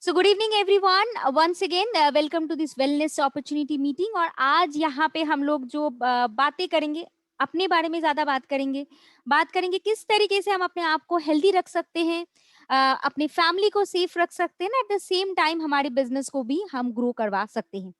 So good evening everyone, once again welcome to this wellness opportunity meeting. और आज यहाँ पे हम लोग जो बातें करेंगे, अपने बारे में ज्यादा बात करेंगे किस तरीके से हम अपने आप को हेल्दी रख सकते हैं, अपने फैमिली को सेफ रख सकते हैं ना, एट द सेम टाइम हमारे बिजनेस को भी हम ग्रो करवा सकते हैं।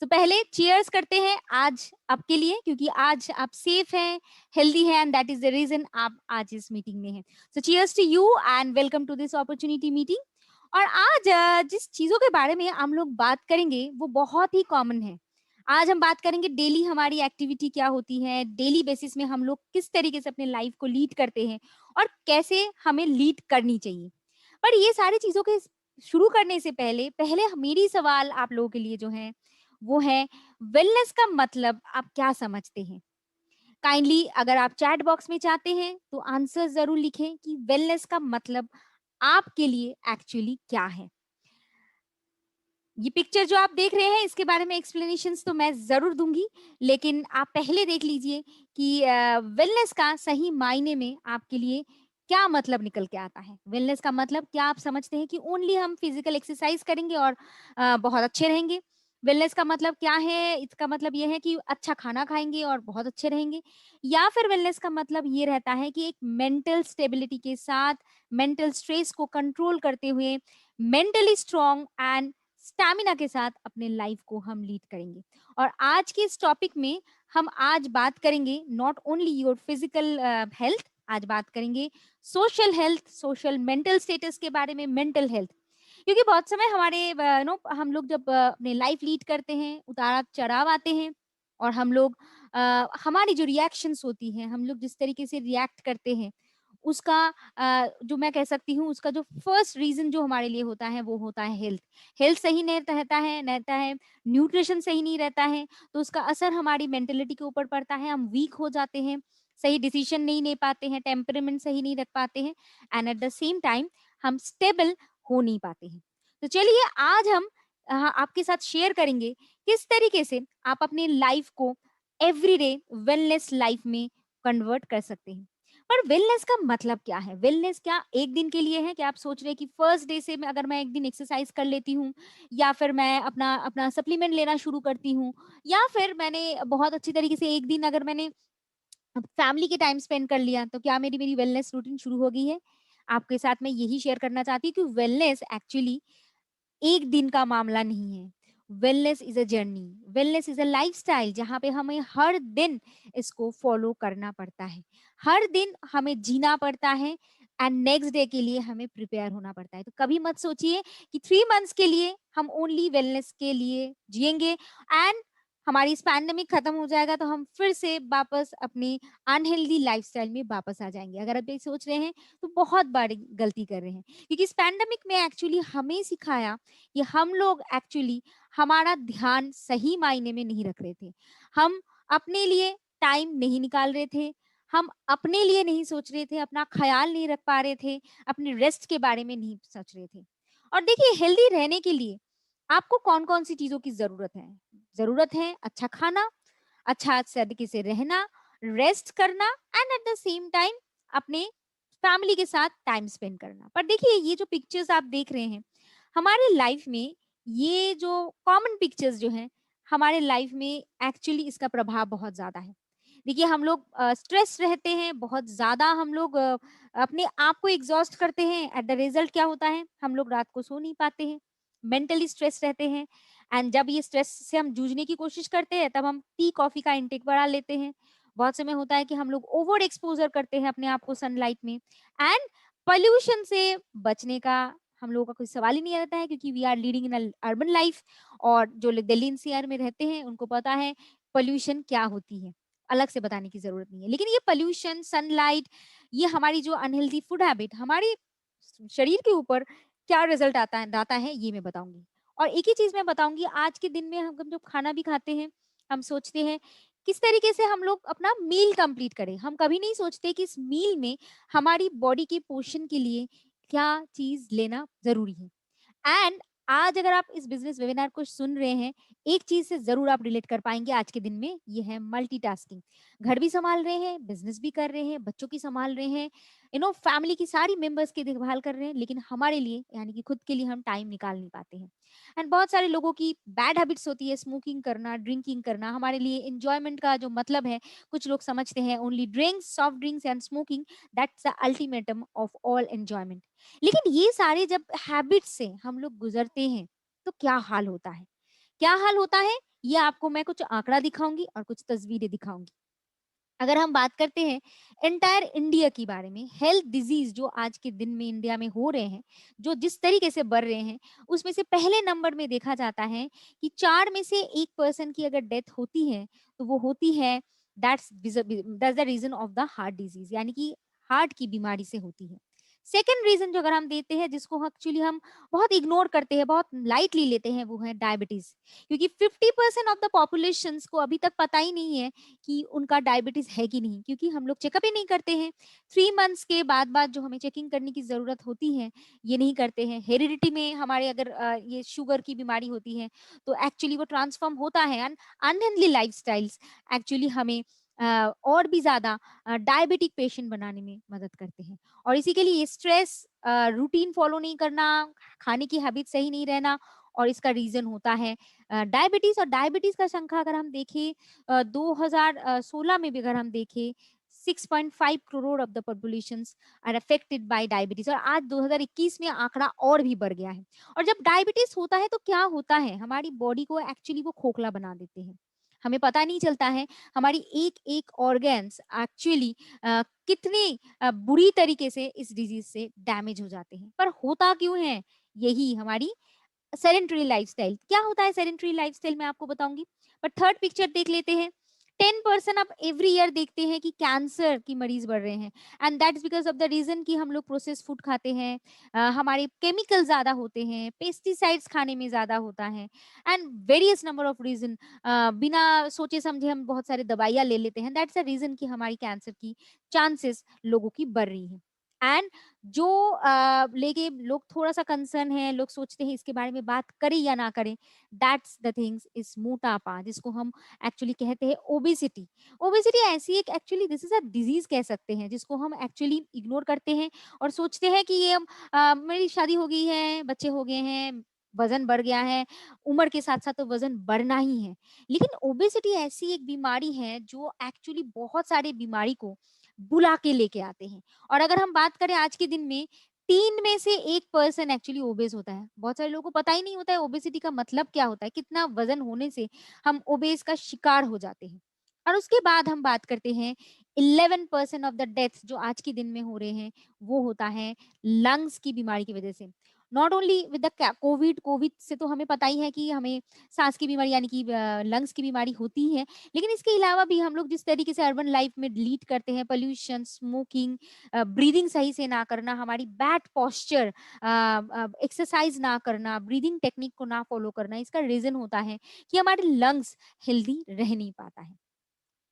तो पहले चीयर्स करते हैं आज आपके लिए, क्योंकि आज आप सेफ हैं, हेल्दी हैं, and that is the reason आप आज इस मीटिंग में हैं। So cheers to you and welcome to this opportunity meeting. और आज जिस चीजों के बारे में हम लोग बात करेंगे वो बहुत ही कॉमन है। आज हम बात करेंगे डेली हमारी एक्टिविटी क्या होती है, डेली बेसिस में हम लोग किस तरीके से अपने लाइफ को लीड करते हैं और कैसे हमें लीड करनी चाहिए। पर ये सारी चीजों के शुरू करने से पहले पहले मेरी सवाल आप लोगों के लिए जो है वो है, वेलनेस का मतलब आप क्या समझते हैं? काइंडली अगर आप चैट बॉक्स में चाहते हैं तो आंसर जरूर लिखें कि वेलनेस का मतलब आपके लिए एक्चुअली क्या है। ये पिक्चर जो आप देख रहे हैं इसके बारे में एक्सप्लेनेशंस तो मैं जरूर दूंगी, लेकिन आप पहले देख लीजिए कि वेलनेस का सही मायने में आपके लिए क्या मतलब निकल के आता है। वेलनेस का मतलब क्या आप समझते हैं कि ओनली हम फिजिकल एक्सरसाइज करेंगे और बहुत अच्छे रहेंगे? वेलनेस का मतलब क्या है? इसका मतलब ये है कि अच्छा खाना खाएंगे और बहुत अच्छे रहेंगे, या फिर वेलनेस का मतलब ये रहता है कि एक मेंटल स्टेबिलिटी के साथ, मेंटल स्ट्रेस को कंट्रोल करते हुए, मेंटली स्ट्रांग एंड स्टैमिना के साथ अपने लाइफ को हम लीड करेंगे। और आज के इस टॉपिक में हम आज बात करेंगे not only your physical health, आज बात करेंगे social health, social mental status के बारे में, मेंटल हेल्थ। क्योंकि बहुत समय हमारे नो हम लोग जब अपने लाइफ लीड करते हैं, उतार चढ़ाव आते हैं, और हम लोग हमारी जो रिएक्शंस होती हैं, हम लोग जिस तरीके से रिएक्ट करते हैं उसका जो मैं कह सकती हूँ उसका जो फर्स्ट रीजन जो हमारे लिए होता है वो होता है हेल्थ। हेल्थ सही नहीं रहता है, न्यूट्रिशन सही नहीं रहता है, तो उसका असर हमारी मेंटेलिटी के ऊपर पड़ता है। हम वीक हो जाते हैं, सही डिसीजन नहीं ले पाते हैं, टेम्परामेंट सही नहीं रख पाते हैं, and at the same time हम स्टेबल हो नहीं पाते हैं। तो चलिए आज हम आपके साथ शेयर करेंगे किस तरीके से आप अपने लाइफ को एवरीडे वेलनेस लाइफ में कन्वर्ट कर सकते हैं। पर वेलनेस का मतलब क्या है? वेलनेस क्या एक दिन के लिए है? क्या आप सोच रहे हैं कि फर्स्ट डे से मैं अगर मैं एक दिन एक्सरसाइज कर लेती हूँ, या फिर मैं अपना अपना सप्लीमेंट लेना शुरू करती हूँ, या फिर मैंने बहुत अच्छी तरीके से एक दिन अगर मैंने फैमिली के टाइम स्पेंड कर लिया, तो क्या मेरी मेरी वेलनेस रूटीन शुरू हो गई है? आपके साथ मैं यही शेयर करना चाहती हूँ कि वेलनेस एक्चुअली एक दिन का मामला नहीं है। Wellness is a journey, wellness is a lifestyle, जहाँ पे हमें हर दिन इसको फॉलो करना पड़ता है, हर दिन हमें जीना पड़ता है, एंड नेक्स्ट डे के लिए हमें प्रिपेयर होना पड़ता है। तो कभी मत सोचिए कि 3 मंथ्स के लिए हम ओनली वेलनेस के लिए जिएंगे एंड हमारी इस पैंडेमिक खत्म हो जाएगा तो हम फिर से वापस अपनी अनहेल्दी लाइफस्टाइल में वापस आ जाएंगे। अगर आप ये सोच रहे हैं तो बहुत बड़ी गलती कर रहे हैं, क्योंकि इस पैंडेमिक में एक्चुअली हमें सिखाया कि हम लोग एक्चुअली हमारा ध्यान सही मायने में नहीं रख रहे थे। हम अपने लिए टाइम नहीं निकाल रहे थे, हम अपने लिए नहीं सोच रहे थे, अपना ख्याल नहीं रख पा रहे थे, अपने रेस्ट के बारे में नहीं सोच रहे थे। और देखिए, हेल्दी रहने के लिए आपको कौन कौन सी चीजों की जरूरत है? जरूरत है अच्छा खाना, अच्छा तरीके से रहना, रेस्ट करना, and at the same time अपने फैमिली के साथ टाइम स्पेंड करना। पर देखिए, ये जो पिक्चर्स आप देख रहे हैं हमारे लाइफ में, ये जो कॉमन पिक्चर्स जो हैं हमारे लाइफ में, एक्चुअली इसका प्रभाव बहुत ज्यादा है। देखिए, हम लोग स्ट्रेस रहते हैं बहुत ज्यादा, हम लोग अपने आप को एग्जॉस्ट करते हैं, एट द रिजल्ट क्या होता है, हम लोग रात को सो नहीं पाते हैं, मेंटली स्ट्रेस रहते हैं। एंड जब ये स्ट्रेस से हम जूझने की कोशिश करते हैं तब हम टी कॉफी का इंटेक बढ़ा लेते हैं। बहुत समय होता है कि हम लोग ओवर एक्सपोजर करते हैं अपने आप को सनलाइट में, एंड पॉल्यूशन से बचने का हम लोगों का कोई सवाल ही नहीं रहता है, क्योंकि we are leading in urban life. और जो लोग दिल्ली एनसीआर में रहते हैं उनको पता है पॉल्यूशन क्या होती है, अलग से बताने की जरूरत नहीं है। लेकिन ये पॉल्यूशन, सनलाइट, ये हमारी जो अनहेल्दी फूड हैबिट हमारे शरीर के ऊपर क्या रिजल्ट आता है ये मैं बताऊंगी। और एक ही चीज मैं बताऊंगी, आज के दिन में हम जब खाना भी खाते हैं हम सोचते हैं किस तरीके से हम लोग अपना मील कंप्लीट करें। हम कभी नहीं सोचते कि इस मील में हमारी बॉडी के पोषण के लिए क्या चीज लेना जरूरी है। एंड आज अगर आप इस बिजनेस वेबिनार को सुन रहे हैं, एक चीज से जरूर आप रिलेट कर पाएंगे आज के दिन में, ये है मल्टीटास्किंग। घर भी सँभाल रहे हैं, बिज़नेस भी कर रहे हैं, बच्चों की सँभाल रहे हैं, फैमिली की सारी मेंबर्स की देखभाल कर रहे हैं, लेकिन हमारे लिए यानी कि खुद के लिए हम टाइम निकाल नहीं पाते हैं। एंड बहुत सारे लोगों की बैड हैबिट्स होती है, स्मोकिंग करना, ड्रिंकिंग करना हमारे लिए एन्जॉयमेंट का जो मतलब है, कुछ लोग समझते हैं only drinks, soft drinks and smoking, that's the ultimatum of all enjoyment. लेकिन ये सारे जब हैबिट्स से हम लोग गुज़रते हैं, तो क्या हाल होता है? क्या हाल होता है? ये आपको मैं कुछ आंकड़ा दिखाऊँगी और कुछ तस्वीरें दिखाऊँगी। अगर हम बात करते हैं एंटायर इंडिया की बारे में, हेल्थ डिजीज जो आज के दिन में इंडिया में हो रहे हैं, जो जिस तरीके से बढ़ रहे हैं, उसमें से पहले नंबर में देखा जाता है कि 4 में से 1 पर्सन की अगर डेथ होती है, तो वो होती है that's the reason of the heart disease, यानी कि हार्ट की बीमारी से होती है। सेकंड रीज़न जो अगर हम देते हैं, जिसको एक्चुअली हम बहुत इग्नोर करते हैं, बहुत लाइटली लेते हैं, वो है डायबिटीज़। क्योंकि 50% ऑफ द पॉपुलेशंस को अभी तक पता ही नहीं है कि उनका डायबिटीज है कि नहीं, क्योंकि हम लोग चेकअप ही नहीं करते हैं। 3 मंथ्स के बाद बाद जो हमें चेकिंग करने की जरूरत होती है, ये नहीं करते हैं। हेरिडिटी में हमारे अगर ये शुगर की बीमारी होती है, तो एक्चुअली वो ट्रांसफॉर्म होता है, एंड अनहेल्दी लाइफस्टाइल्स एक्चुअली हमें और भी ज्यादा डायबिटिक पेशेंट बनाने में मदद करते हैं। और इसी के लिए स्ट्रेस, रूटीन फॉलो नहीं करना, खाने की हैबिट सही नहीं रहना, और इसका रीजन होता है डायबिटीज। और डायबिटीज का संख्या अगर हम देखें, 2016 में भी अगर हम देखें, 6.5 crore of the populations are affected by diabetes, और आज 2021 में आंकड़ा और भी बढ़ गया है। और जब डायबिटीज होता है, तो क्या होता है, हमारी बॉडी को एक्चुअली वो खोखला बना देते हैं। हमें पता नहीं चलता है हमारी एक एक ऑर्गन्स एक्चुअली कितने बुरी तरीके से इस डिजीज से डैमेज हो जाते हैं। पर होता क्यों है? यही हमारी सेडेंटरी लाइफस्टाइल। क्या होता है सेडेंटरी लाइफस्टाइल, मैं आपको बताऊंगी। पर थर्ड पिक्चर देख लेते हैं। 10% आप एवरी ईयर देखते हैं कि कैंसर की मरीज बढ़ रहे हैं, and that is because of the reason कि हम लोग प्रोसेस फूड खाते हैं, हमारे केमिकल ज्यादा होते हैं, पेस्टिसाइड्स खाने में ज्यादा होता है, and various number of reason. बिना सोचे समझे हम बहुत सारे दवाइयाँ ले लेते हैं, दैट्स अ रीजन कि हमारी कैंसर की चांसेस लोगों की बढ़ रही है। एंड जो लेके लोग थोड़ा सा कंसर्न है, लोग सोचते हैं इसके बारे में बात करें या ना करें, दैट्स द थिंग्स इज मोटापा, जिसको हम एक्चुअली कहते हैं ओबेसिटी। ओबेसिटी ऐसी एक actually this is a disease कह सकते हैं, जिसको हम एक्चुअली इग्नोर करते हैं और सोचते हैं कि ये हम मेरी शादी हो गई है, बच्चे हो गए हैं, वजन बढ़ गया है, उम्र के साथ साथ तो वजन बढ़ना ही है। लेकिन ओबेसिटी ऐसी एक बीमारी है जो एक्चुअली बहुत सारी बीमारी को बुला के लेके आते हैं। और अगर हम बात करें आज के दिन में, 3 में से 1 पर्सन एक्चुअली ओबेस होता है। बहुत सारे लोगों को पता ही नहीं होता है ओबेसिटी का मतलब क्या होता है, कितना वज़न होने से हम ओबेस का शिकार हो जाते हैं। और उसके बाद हम बात करते हैं 11% ऑफ द डेथ्स जो आज के दिन में हो रहे हैं, वो होता है लंग्स की बीमारी की वज़ह से। Not only with the Covid, Covid से तो हमें पता ही है कि हमें साँस की बीमारी यानी कि लंग्स की बीमारी होती है। लेकिन इसके अलावा भी हम लोग जिस तरीके से अर्बन लाइफ में लीड करते हैं, पॉल्यूशन, स्मोकिंग, ब्रीदिंग सही से ना करना, हमारी बैड पोस्चर, एक्सरसाइज ना करना, ब्रीदिंग टेक्निक को ना फॉलो करना, इसका रीजन होता है कि हमारे लंग्स हेल्दी रह नहीं पाता है।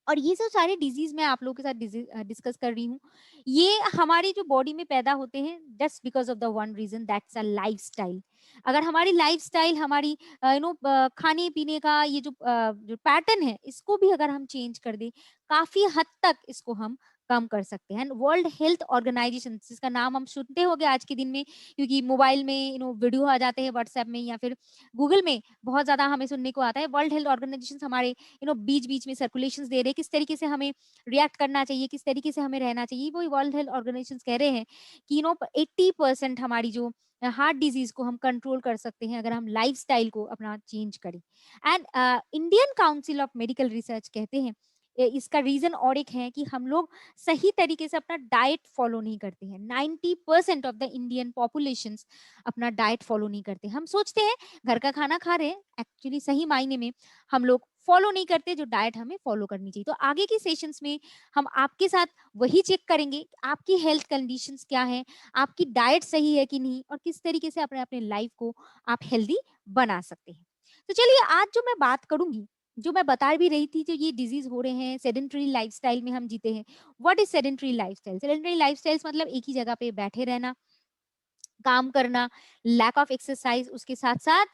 और ये जो सारे डिजीज मैं आप लोगों के साथ डिस्कस कर रही हूँ, ये हमारी जो बॉडी में पैदा होते हैं just because of the one reason, that's a lifestyle. अगर हमारी लाइफस्टाइल, हमारी खाने पीने का ये जो पैटर्न है, इसको भी अगर हम चेंज कर दें, काफी हद तक इसको हम कम कर सकते हैं। वर्ल्ड हेल्थ ऑर्गेनाइजेशन, जिसका नाम हम सुनते होंगे आज के दिन में, क्योंकि मोबाइल में वीडियो आ जाते हैं, व्हाट्सएप में या फिर गूगल में बहुत ज्यादा हमें सुनने को आता है। वर्ल्ड हेल्थ ऑर्गेनाइजेशन हमारे बीच बीच में सर्कुलेशन दे रहे हैं, किस तरीके से हमें रिएक्ट करना चाहिए, किस तरीके से हमें रहना चाहिए। वो वर्ल्ड हेल्थ ऑर्गेनाइजेशन कह रहे हैं कि 80% हमारी जो हार्ट डिजीज को हम कंट्रोल कर सकते हैं अगर हम लाइफस्टाइल को अपना चेंज करें। And Indian council of medical research कहते हैं इसका रीजन और एक है कि हम लोग सही तरीके से अपना डाइट फॉलो नहीं करते हैं। 90% ऑफ द इंडियन पॉपुलेशन अपना डाइट फॉलो नहीं करते। हम सोचते हैं घर का खाना खा रहे हैं, एक्चुअली सही मायने में हम लोग फॉलो नहीं करते जो डाइट हमें फॉलो करनी चाहिए। तो आगे की सेशंस में हम आपके साथ वही चेक करेंगे कि आपकी हेल्थ कंडीशंस क्या है, आपकी डाइट सही है कि नहीं, और किस तरीके से अपने अपने लाइफ को आप हेल्दी बना सकते हैं। तो चलिए, आज जो मैं बात करूंगी, जो मैं बता भी रही थी, जो ये डिजीज हो रहे हैं, सेडेंटरी लाइफस्टाइल में हम जीते हैं। What is sedentary lifestyle? Sedentary lifestyles मतलब एक ही जगह पे बैठे रहना, काम करना, लैक ऑफ एक्सरसाइज, उसके साथ साथ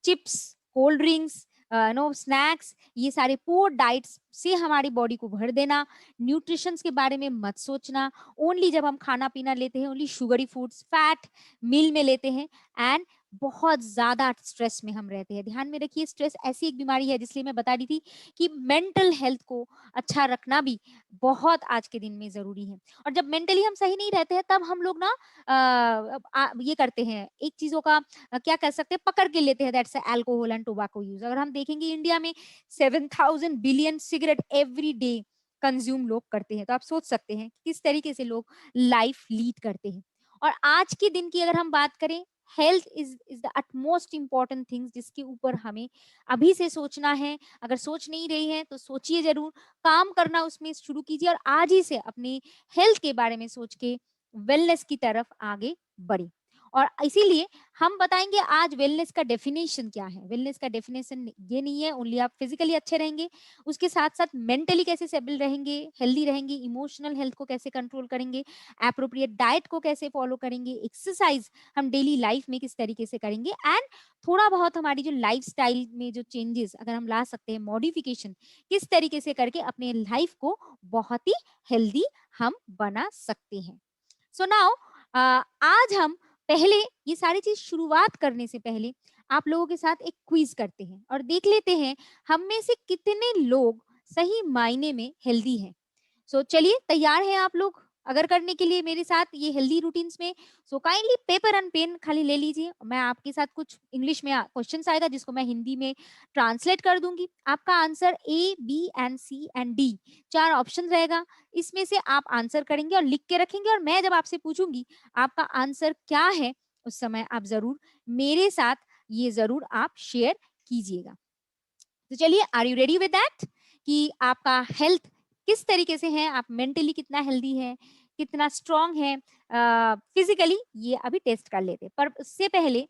chips, cold drinks, no snacks, ये सारे पुअर डाइट्स से हमारी बॉडी को भर देना, न्यूट्रिशंस के बारे में मत सोचना, ओनली जब हम खाना पीना लेते हैं ओनली शुगरी फूड्स, फैट मील में लेते हैं, एंड बहुत ज्यादा स्ट्रेस में हम रहते हैं। ध्यान में रखिए, स्ट्रेस ऐसी एक बीमारी है, जिसलिए मैं बता रही थी कि मेंटल हेल्थ को अच्छा रखना भी बहुत आज के दिन में जरूरी है। और जब मेंटली हम सही नहीं रहते हैं, तब हम लोग ना ये करते हैं, एक चीजों का क्या कह सकते हैं, पकड़ के लेते हैं, that's alcohol and tobacco use. अगर हम देखेंगे इंडिया में 7,000 billion cigarette every day consume लोग करते हैं, तो आप सोच सकते हैं कि किस तरीके से लोग लाइफ लीड करते हैं। और आज के दिन की अगर हम बात करें, health is the utmost important things, जिसके ऊपर हमें अभी से सोचना है। अगर सोच नहीं रही है तो सोचिए जरूर, काम करना उसमें शुरू कीजिए, और आज ही से अपनी हेल्थ के बारे में सोच के वेलनेस की तरफ आगे बढ़े। और इसीलिए हम बताएंगे आज वेलनेस का डेफिनेशन क्या है। वेलनेस का डेफिनेशन ये नहीं है ओनली आप फिजिकली अच्छे रहेंगे, उसके साथ साथ मेंटली कैसे स्टेबल रहेंगे, हेल्दी रहेंगे, इमोशनल हेल्थ को कैसे कंट्रोल करेंगे, एप्रोप्रिएट डाइट को कैसे फॉलो करेंगे, एक्सरसाइज हम डेली लाइफ में किस तरीके से करेंगे, एंड थोड़ा बहुत हमारी जो लाइफस्टाइल में जो चेंजेस अगर हम ला सकते हैं, मॉडिफिकेशन किस तरीके से करके अपने लाइफ को बहुत ही हेल्दी हम बना सकते हैं। सो नाउ आज हम पहले ये सारी चीज शुरुआत करने से पहले आप लोगों के साथ एक क्विज करते हैं और देख लेते हैं हम में से कितने लोग सही मायने में हेल्दी हैं। सो चलिए, तैयार हैं आप लोग अगर करने के लिए मेरे साथ ये हेल्दी रूटीन्स में? So kindly paper and pen खाली ले लीजिए, मैं आपके साथ कुछ इंग्लिश में क्वेश्चंस आएगा जिसको मैं हिंदी में ट्रांसलेट कर दूंगी। आपका answer A, B and C and D, 4 option रहेगा, इसमें से आप आंसर करेंगे और लिख के रखेंगे, और मैं जब आपसे पूछूंगी आपका आंसर क्या है, उस समय आप जरूर मेरे साथ ये जरूर आप शेयर कीजिएगा। तो चलिए, are you ready with that, कि आपका हेल्थ किस तरीके से है, आप मेंटली कितना हेल्दी है, कितना स्ट्रांग है, फिजिकली, ये अभी टेस्ट कर लेते हैं। पर उससे पहले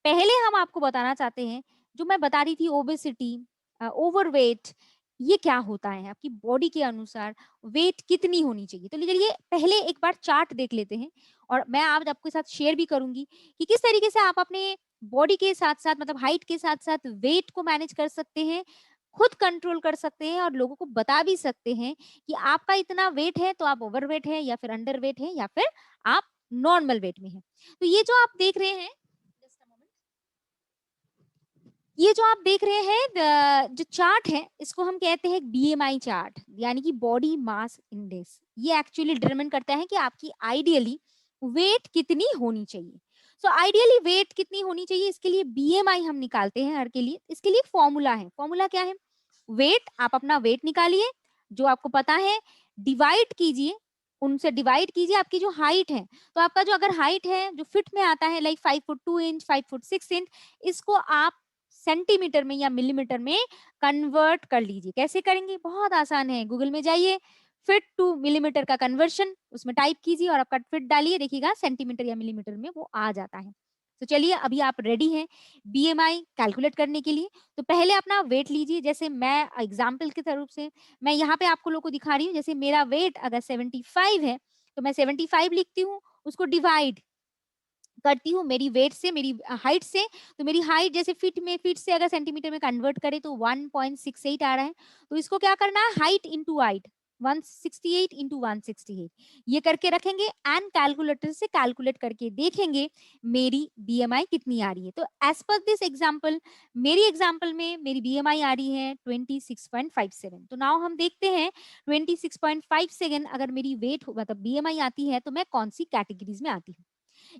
पहले हम आपको बताना चाहते हैं, जो मैं बता रही थी ओबेसिटी, ओवरवेट, ये क्या होता है, आपकी बॉडी के अनुसार वेट कितनी होनी चाहिए। तो चलिए पहले एक बार चार्ट देख लेते हैं, और मैं आज आपके साथ शेयर भी करूंगी कि किस तरीके से आप अपने बॉडी के साथ साथ, मतलब हाइट के साथ साथ वेट को मैनेज कर सकते हैं, खुद कंट्रोल कर सकते हैं, और लोगों को बता भी सकते हैं कि आपका इतना वेट है तो आप ओवरवेट है, या फिर अंडर वेट है, या फिर आप नॉर्मल वेट में है। तो ये जो आप देख रहे हैं, just a moment, ये जो आप देख रहे हैं जो चार्ट है, इसको हम कहते हैं बीएमआई चार्ट, यानी कि बॉडी मास इंडेक्स। ये एक्चुअली डिटरमाइन करता है कि आपकी आइडियली वेट कितनी होनी चाहिए। सो आइडियली वेट कितनी होनी चाहिए, इसके लिए बीएमआई हम निकालते हैं हर के लिए। इसके लिए फॉर्मूला है, फॉर्मूला क्या है, वेट, आप अपना वेट निकालिए जो आपको पता है, डिवाइड कीजिए, उनसे डिवाइड कीजिए आपकी जो हाइट है। तो आपका जो अगर हाइट है जो फिट में आता है, like 5 foot 2 inch, 5 foot 6 inch, इसको आप सेंटीमीटर में या मिलीमीटर में कन्वर्ट कर लीजिए। कैसे करेंगे, बहुत आसान है, गूगल में जाइए, फिट टू मिलीमीटर का कन्वर्शन उसमें टाइप कीजिए और आपका फिट डालिए, देखिएगा सेंटीमीटर या मिलीमीटर में वो आ जाता है। तो चलिए, अभी आप रेडी हैं बीएमआई कैलकुलेट करने के लिए। तो पहले अपना वेट लीजिए, जैसे मैं एग्जाम्पल की तरफ से मैं यहाँ पे आपको लोगों को दिखा रही हूँ। जैसे मेरा वेट अगर 75 है, तो मैं 75 लिखती हूँ, उसको डिवाइड करती हूँ मेरी वेट से, मेरी हाइट से। तो मेरी हाइट जैसे फीट से अगर सेंटीमीटर में कन्वर्ट करें तो 1.68 आ रहा है। तो इसको क्या करना है, हाइट इंटू हाइट, 168 इंटू 168, ये करके रखेंगे, एंड कैलकुलेटर से कैलकुलेट करके देखेंगे मेरी बीएमआई कितनी आ रही है। तो एज पर दिस एग्जाम्पल, मेरी एग्जाम्पल में मेरी बीएमआई आ रही है 26.57। तो नाउ हम देखते हैं 26.57 अगर मेरी वेट मतलब बीएमआई आती है, तो मैं कौन सी कैटेगरीज में आती हूँ।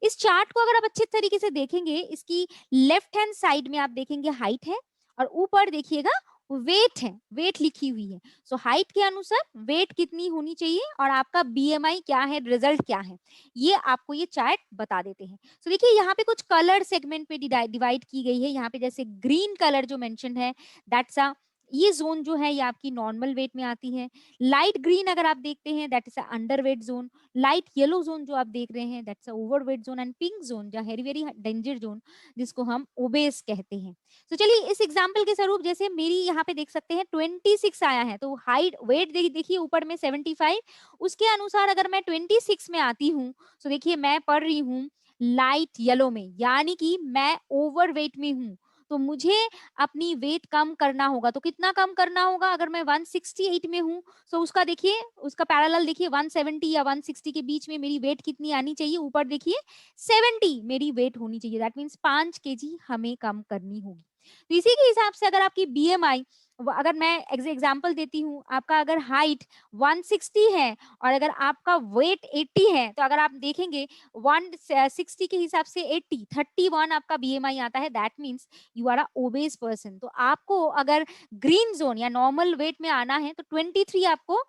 इस चार्ट को अगर आप अच्छे तरीके से देखेंगे, इसकी लेफ्ट हैंड साइड में आप देखेंगे हाइट है, और ऊपर देखिएगा वेट है, वेट लिखी हुई है। सो हाइट के अनुसार वेट कितनी होनी चाहिए और आपका बीएमआई क्या है, रिजल्ट क्या है, ये आपको ये चार्ट बता देते हैं। सो देखिए, यहाँ पे कुछ कलर सेगमेंट पे डिवाइड की गई है। यहाँ पे जैसे ग्रीन कलर जो मेंशन है, दैट्स अ, ये जोन जो है ये आपकी नॉर्मल वेट में आती है। लाइट ग्रीन अगर आप देखते हैं, that is a under weight zone. Light yellow zone जो आप देख रहे हैं, that's a overweight zone. And pink zone जो वेरी वेरी डेंजर जोन, जिसको हम ओबेस कहते हैं। तो चलिए, इस एग्जांपल के स्वरूप जैसे मेरी यहाँ पे देख सकते हैं 26 आया है, तो हाइट वेट देखिए ऊपर में 75, उसके अनुसार अगर मैं 26 में आती हूँ, तो देखिए मैं पढ़ रही हूँ लाइट येलो में, यानी कि मैं ओवरवेट में हूँ। तो मुझे अपनी वेट कम करना होगा। तो कितना कम करना होगा? अगर मैं 168 में हूँ, सो उसका देखिए, उसका पैरेलल देखिए 170 या 160 के बीच में मेरी वेट कितनी आनी चाहिए? ऊपर देखिए 70 मेरी वेट होनी चाहिए। दैट मीन्स 5 केजी हमें कम करनी होगी। तो इसी के हिसाब से अगर आपकी बीएमआई, अगर मैं एग्जांपल देती हूँ, आपका अगर हाइट 160 है और अगर आपका वेट 80 है, तो अगर आप देखेंगे 160 के हिसाब से 80, 31 आपका बीएमआई आता है। That means you are a obese person. तो आपको अगर ग्रीन जोन या नॉर्मल वेट में आना है तो 23 आपको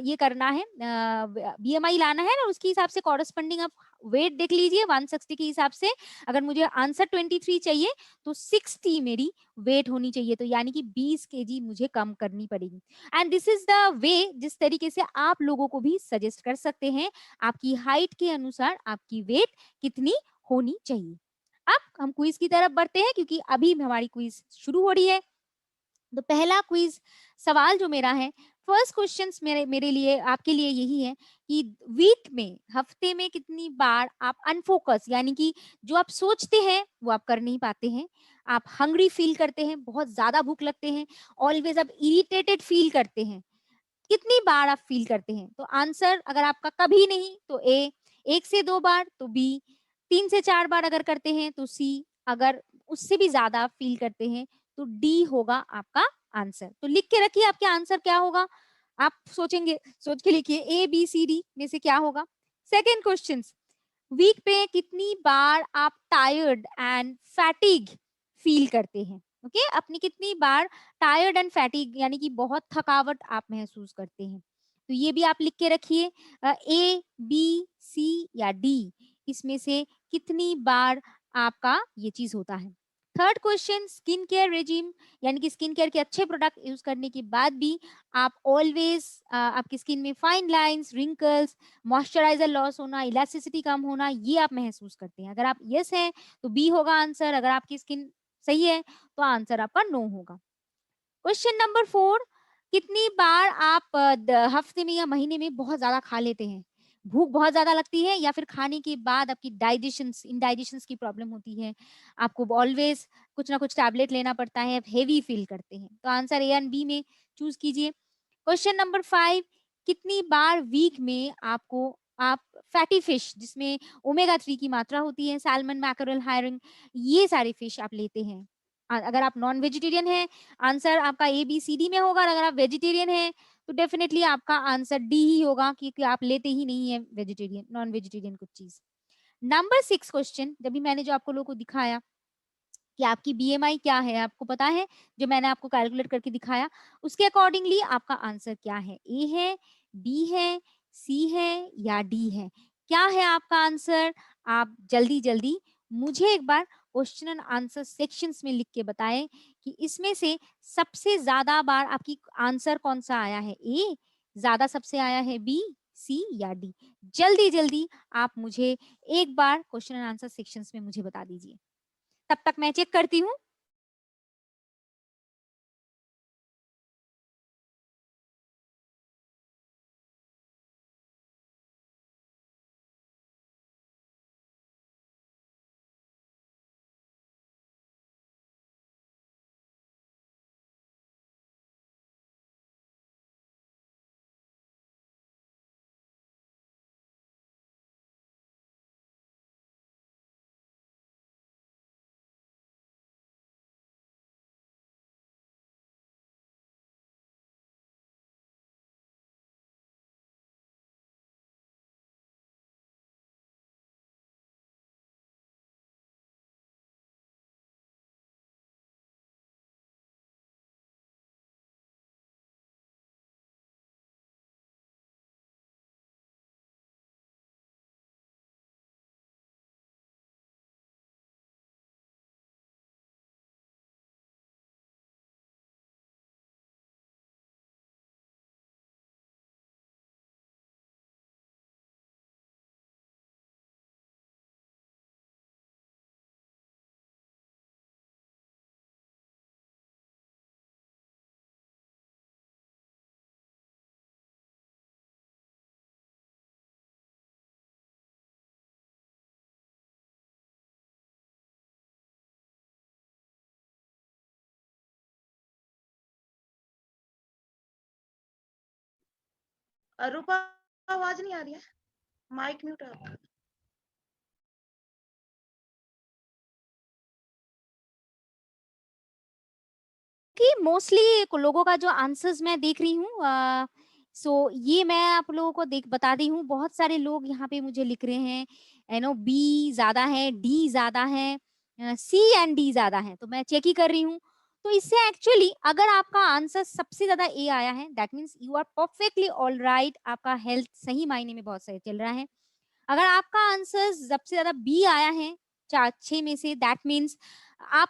ये करना है, बीएमआई लाना है ना, उसके हिसाब से कॉरेस्पॉन्डिंग आप वेट देख लीजिए 160 के हिसाब से। अगर मुझे आंसर 23 चाहिए तो 60 मेरी वेट होनी चाहिए, तो यानी कि 20 केजी मुझे कम करनी पड़ेगी। And this is the way जिस तरीके से आप लोगों को भी सजेस्ट कर सकते हैं आपकी हाइट के अनुसार आपकी वेट कितनी होनी चाहिए। अब हम क्विज की तरफ बढ़ते हैं, क्योंकि अभी हमारी क्विज शुरू हो रही है। तो पहला क्विज सवाल जो मेरा है, फर्स्ट क्वेश्चन मेरे मेरे लिए आपके लिए यही है कि वीक में, हफ्ते में कितनी बार आप अनफोकस, यानी कि जो आप सोचते हैं वो आप कर नहीं पाते हैं, आप हंग्री फील करते हैं, बहुत ज्यादा भूख लगते हैं, ऑलवेज आप इरिटेटेड फील करते हैं, कितनी बार आप फील करते हैं? तो आंसर अगर आपका कभी नहीं तो ए, 1 से 2 बार तो बी, 3 से 4 बार अगर करते हैं तो सी, अगर उससे भी ज्यादा आप फील करते हैं तो डी होगा आपका आंसर। तो लिख के रखिए आपके आंसर क्या होगा। आप सोचेंगे, सोच के लिखिए ए बी सी डी में से क्या होगा। सेकेंड क्वेश्चन, वीक पे कितनी बार आप टायर्ड एंड फैटिग फील करते हैं? ओके, अपनी कितनी बार टायर्ड एंड फैटिग यानी कि बहुत थकावट आप महसूस करते हैं? तो ये भी आप लिख के रखिए, ए बी सी या डी, इसमें से कितनी बार आपका ये चीज होता है। Third question, skin care regime, यानी कि स्किन केयर के अच्छे प्रोडक्ट यूज करने के बाद भी आप ऑलवेज आपकी स्किन में fine lines, wrinkles, moisturiser loss होना, इलास्टिसिटी कम होना, ये आप महसूस करते हैं? अगर आप यस है तो बी होगा आंसर, अगर आपकी स्किन सही है तो आंसर आपका नो होगा। क्वेश्चन नंबर 4, कितनी बार आप हफ्ते में या महीने में बहुत ज्यादा खा लेते हैं? भूख बहुत ज्यादा लगती है या फिर खाने के बाद आपकी डाइजेशन, इंडाइजेशन की प्रॉब्लम होती है, आपको ऑलवेज कुछ ना कुछ टैबलेट लेना पड़ता है, आप हेवी फील करते हैं? तो आंसर ए एंड बी में चूज कीजिए। क्वेश्चन नंबर 5, कितनी बार वीक में आपको, आप फैटी फिश जिसमें ओमेगा 3 की मात्रा होती है, सैल्मन, मैकरल, हायरिंग, ये सारी फिश आप लेते हैं? अगर आप नॉन वेजिटेरियन है, आंसर आपका ए बी सी डी में होगा, और अगर आप वेजिटेरियन है तो डेफिनेटली आपका आंसर डी ही होगा, क्योंकि आप लेते ही नहीं है वेजिटेरियन, नॉन वेजिटेरियन कुछ चीज। नंबर 6 क्वेश्चन, जब भी मैंने जो आपको लोगों को दिखाया कि आपकी बीएमआई क्या है, आपको पता है, जो मैंने आपको कैलकुलेट करके दिखाया, उसके अकॉर्डिंगली आपका आंसर क्या है? ए है, बी है, सी है या डी है? क्या है आपका आंसर? आप जल्दी जल्दी मुझे एक बार क्वेश्चन एंड आंसर सेक्शंस में लिख के बताएं कि इसमें से सबसे ज्यादा बार आपकी आंसर कौन सा आया है? ए ज्यादा सबसे आया है, बी, सी या डी? जल्दी जल्दी आप मुझे एक बार क्वेश्चन एंड आंसर सेक्शंस में मुझे बता दीजिए। तब तक मैं चेक करती हूँ। रूपा, आवाज नहीं आ रही है? माइक म्यूट है आपका। कि मोस्टली लोगों का जो आंसर्स मैं देख रही हूँ, सो ये मैं आप लोगों को देख बता रही हूँ। बहुत सारे लोग यहाँ पे मुझे लिख रहे हैं, बी ज़्यादा है, डी ज़्यादा है, सी एंड डी ज़्यादा है, तो मैं चेक ही कर रही हूँ। तो इससे एक्चुअली अगर आपका आंसर सबसे ज़्यादा ए आया है, that means you are perfectly alright, आपका हेल्थ सही मायने में बहुत सही चल रहा है। अगर आपका आंसर सबसे ज़्यादा बी आया है 4-6 में से, दैट मीन्स आप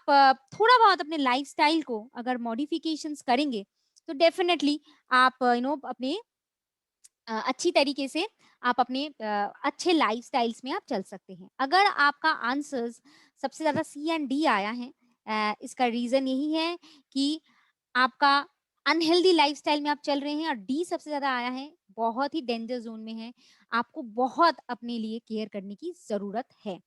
थोड़ा बहुत अपने लाइफ़स्टाइल को अगर मॉडिफ़िकेशंस करेंगे, तो डेफ़िनेटली आप अपने अच्छी तरीके से आप अपने अच्छे लाइफ़स्टाइल्स में आप चल सकते हैं। अगर आपका आंसर्स सबसे ज़्यादा सी एंड डी आया है, इसका रीज़न यही है कि आपका अनहेल्दी लाइफ़स्टाइल में आप चल रहे हैं, और डी सबसे ज़्यादा आया है, बहुत ही डेंजर ज़ोन में है। आपको बहुत अपने लिए केयर करने की ज़रूरत है।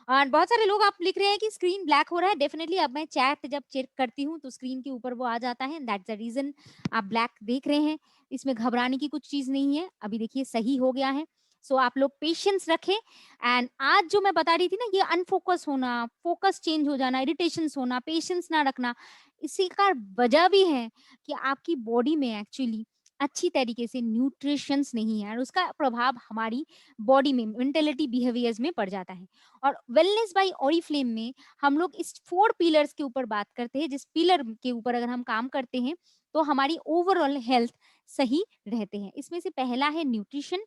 और बहुत सारे लोग आप लिख रहे हैं कि स्क्रीन ब्लैक हो रहा है, डेफिनिटली अब मैं चैट जब चेक करती हूँ तो स्क्रीन के ऊपर वो आ जाता है, दैट्स द रीज़न आप ब्लैक देख रहे हैं। इसमें घबराने की कुछ चीज़ नहीं है, अभी देखिए सही हो गया है। सो आप लोग पेशेंस रखें। एंड आज जो मैं बता रही थी ना, ये अनफोकस होना, फोकस चेंज हो जाना, इरिटेशंस होना, पेशेंस ना रखना, इसी का वजह भी है कि आपकी बॉडी में एक्चुअली अच्छी तरीके से न्यूट्रिशंस नहीं है, और उसका प्रभाव हमारी बॉडी में मेंटालिटी बिहेवियर्स में पड़ जाता है। और वेलनेस बाय ओरिफ्लेम में हम लोग इस 4 पिलर्स के ऊपर बात करते हैं, जिस पिलर के ऊपर अगर हम काम करते हैं तो हमारी ओवरऑल हेल्थ सही रहते हैं। इसमें से पहला है न्यूट्रिशन,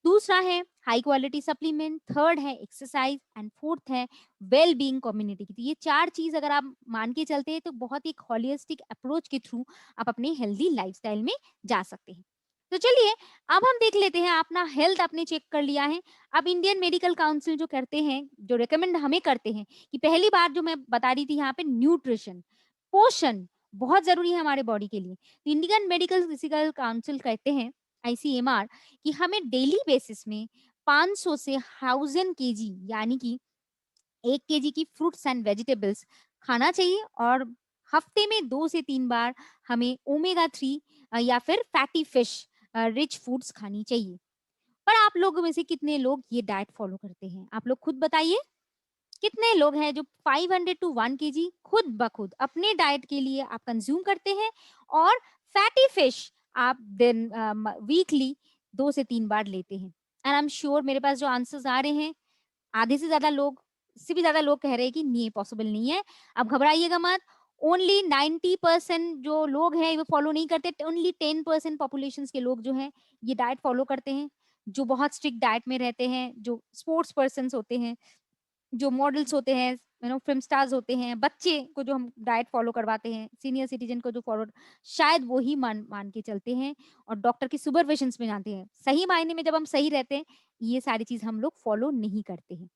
दूसरा है हाई क्वालिटी सप्लीमेंट, थर्ड है एक्सरसाइज, एंड फोर्थ है वेल बीइंग कम्युनिटी की। तो ये 4 चीज अगर आप मान के चलते हैं तो बहुत एक होलिस्टिक अप्रोच के थ्रू आप अपने हेल्दी लाइफस्टाइल में जा सकते हैं। तो चलिए अब हम देख लेते हैं, अपना हेल्थ आपने चेक कर लिया है। अब इंडियन मेडिकल काउंसिल जो करते हैं, जो रिकमेंड हमें करते हैं, कि पहली बार जो मैं बता रही थी यहाँ पे, न्यूट्रिशन, पोषण बहुत जरूरी है हमारे बॉडी के लिए। तो इंडियन मेडिकल फिजिकल काउंसिल कहते हैं, आईसीएमआर, कि हमें डेली बेसिस में 500 से 1000 केजी, यानी कि 1 केजी की फ्रूट्स एंड वेजिटेबल्स खाना चाहिए, और हफ्ते में 2 से 3 बार हमें ओमेगा 3 या फिर फैटी फिश रिच फूड्स खानी चाहिए। पर आप लोगों में से कितने लोग ये डाइट फॉलो करते हैं? आप लोग खुद बताइए। कितने लोग हैं जो 500 टू 1 केजी खुद ब खुद अपने डाइट के लिए आप कंज्यूम करते हैं, और फैटी फिश आप दिन वीकली 2 से 3 बार लेते हैं? एंड आई एम श्योर मेरे पास जो आंसर्स आ रहे हैं, आधे से ज़्यादा लोग, इससे भी ज़्यादा लोग कह रहे हैं कि नहीं, पॉसिबल नहीं है। अब घबराइएगा मत, ओनली 90% जो लोग हैं वो फॉलो नहीं करते, ओनली 10% पॉपुलेशंस के लोग जो हैं ये डाइट फॉलो करते हैं, जो बहुत स्ट्रिक्ट डाइट में रहते हैं, जो स्पोर्ट्स पर्सन्स होते हैं, जो मॉडल्स होते हैं, फ़िल्म स्टार्स होते हैं, बच्चे को जो हम डाइट फ़ॉलो करवाते हैं, सीनियर सिटीज़न को जो फ़ॉलो, शायद वो ही मान मान के चलते हैं और डॉक्टर की सुपरविजन्स में जाते हैं। सही मायने में जब हम सही रहते हैं, ये सारी चीज़ हम लोग फ़ॉलो नहीं करते हैं।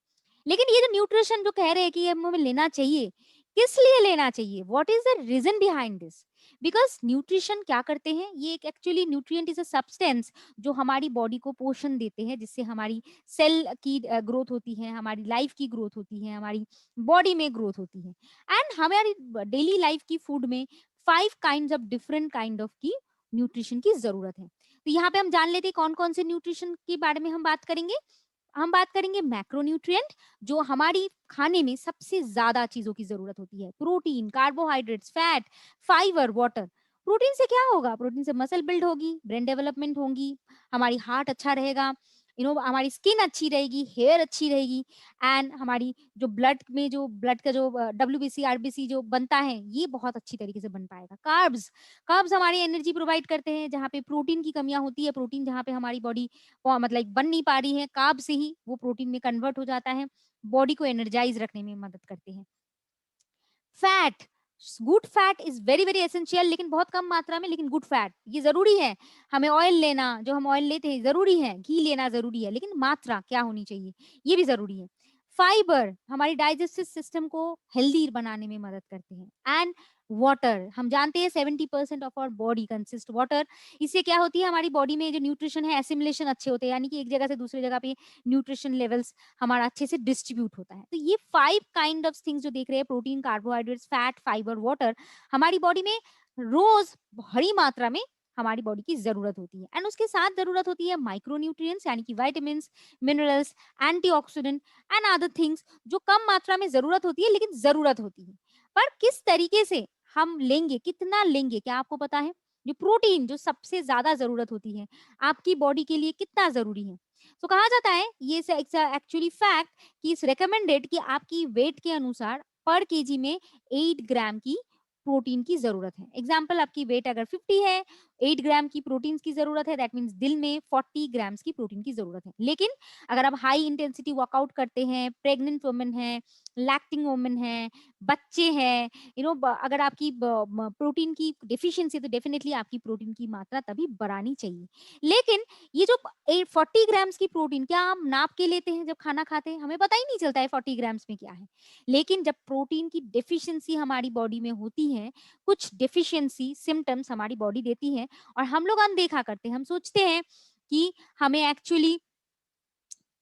लेकिन ये जो न्यूट्रिशन जो कह रहे हैं कि ये हमें लेना चाहिए, किस लिए लेना चाहिए? What is the reason behind this? Because nutrition क्या करते हैं, ये एक actually nutrient is a substance जो हमारी बॉडी को पोषण देते हैं, जिससे हमारी सेल की ग्रोथ होती है, हमारी लाइफ की ग्रोथ होती है, हमारी बॉडी में ग्रोथ होती है। एंड हमारी डेली लाइफ की फूड में 5 kinds of different kind of की न्यूट्रिशन की ज़रूरत है। तो यहाँ पे हम जान लेते हैं कौन-कौन से न्यूट्रिशन के बारे में हम बात करेंगे। हम बात करेंगे मैक्रोन्यूट्रिएंट, जो हमारी खाने में सबसे ज्यादा चीजों की जरूरत होती है, protein, carbohydrates, fat, fibre, water. Protein से क्या होगा? प्रोटीन से मसल बिल्ड होगी, ब्रेन डेवलपमेंट होगी, हमारी हार्ट अच्छा रहेगा, हमारी स्किन अच्छी रहेगी, हेयर अच्छी रहेगी, एंड हमारी जो ब्लड में जो ब्लड का जो डब्ल्यूबीसी आरबीसी जो बनता है, ये बहुत अच्छी तरीके से बन पाएगा। कार्ब्स, कार्ब्स हमारी एनर्जी प्रोवाइड करते हैं, जहाँ पे प्रोटीन की कमियां होती है, प्रोटीन जहाँ पे हमारी बॉडी मतलब बन नहीं पा रही है, कार्ब से ही वो प्रोटीन में कन्वर्ट हो जाता है, बॉडी को एनर्जाइज रखने में मदद करते हैं। Fat, good fat is very very essential, लेकिन बहुत कम मात्रा में, लेकिन गुड फैट ये जरूरी है। हमें ऑयल लेना, जो हम ऑयल लेते हैं जरूरी है, घी लेना जरूरी है, लेकिन मात्रा क्या होनी चाहिए ये भी जरूरी है। फाइबर हमारी डाइजेस्टिव सिस्टम को हेल्दी बनाने में मदद करते हैं। एंड वाटर, हम जानते हैं 70% of our body consist water. इससे क्या होती है, हमारी बॉडी में जो न्यूट्रिशन है, एसिमिलेशन अच्छे होते हैं, यानी कि एक जगह से दूसरी जगह पे न्यूट्रिशन लेवल्स हमारा अच्छे से डिस्ट्रीब्यूट होता है। तो ये 5 काइंड ऑफ थिंग्स जो देख रहे हैं, protein, carbohydrates, fat, fibre, water, हमारी बॉडी में रोज बड़ी मात्रा में हमारी बॉडी की ज़रूरत होती है। एंड उसके साथ ज़रूरत होती है माइक्रो न्यूट्रिएंट्स यानी कि vitamins, minerals, antioxidant and other things जो कम मात्रा में ज़रूरत होती है लेकिन ज़रूरत होती है। पर किस तरीके से हम लेंगे, कितना लेंगे, क्या आपको पता है? जो प्रोटीन जो सबसे ज़्यादा ज़रूरत होती है, आपकी बॉडी के लिए कितना ज़रूरी है? तो कहा जाता है ये एक्चुअली फैक्ट कि इट्स रिकमेंडेड कि आपकी वेट के अनुसार पर केजी में 8 ग्राम की प्रोटीन की ज़रूरत है। एग्ज़ाम्पल आपकी वेट अगर 50 है, 8 ग्राम की प्रोटीन्स की ज़रूरत है, दैट मीन्स दिन में 40 ग्राम्स की प्रोटीन की ज़रूरत है। लेकिन अगर आप हाई इंटेंसिटी वर्कआउट करते हैं, प्रेग्नेंट वुमन हैं, लैक्टिंग वुमन हैं, बच्चे हैं, अगर आपकी प्रोटीन की डिफिशियंसी है तो डेफिनेटली आपकी प्रोटीन की मात्रा तभी बढ़ानी चाहिए। लेकिन ये जो 40 ग्राम्स की प्रोटीन क्या हम नाप के लेते हैं जब खाना खाते हैं? हमें पता ही नहीं चलता है 40 ग्राम्स में क्या है। लेकिन जब प्रोटीन की डेफिशिएंसी हमारी बॉडी में होती है, कुछ डेफिशिएंसी सिम्पटम्स हमारी बॉडी देती है और हम लोग अनदेखा करते हैं। हम सोचते हैं कि हमें एक्चुअली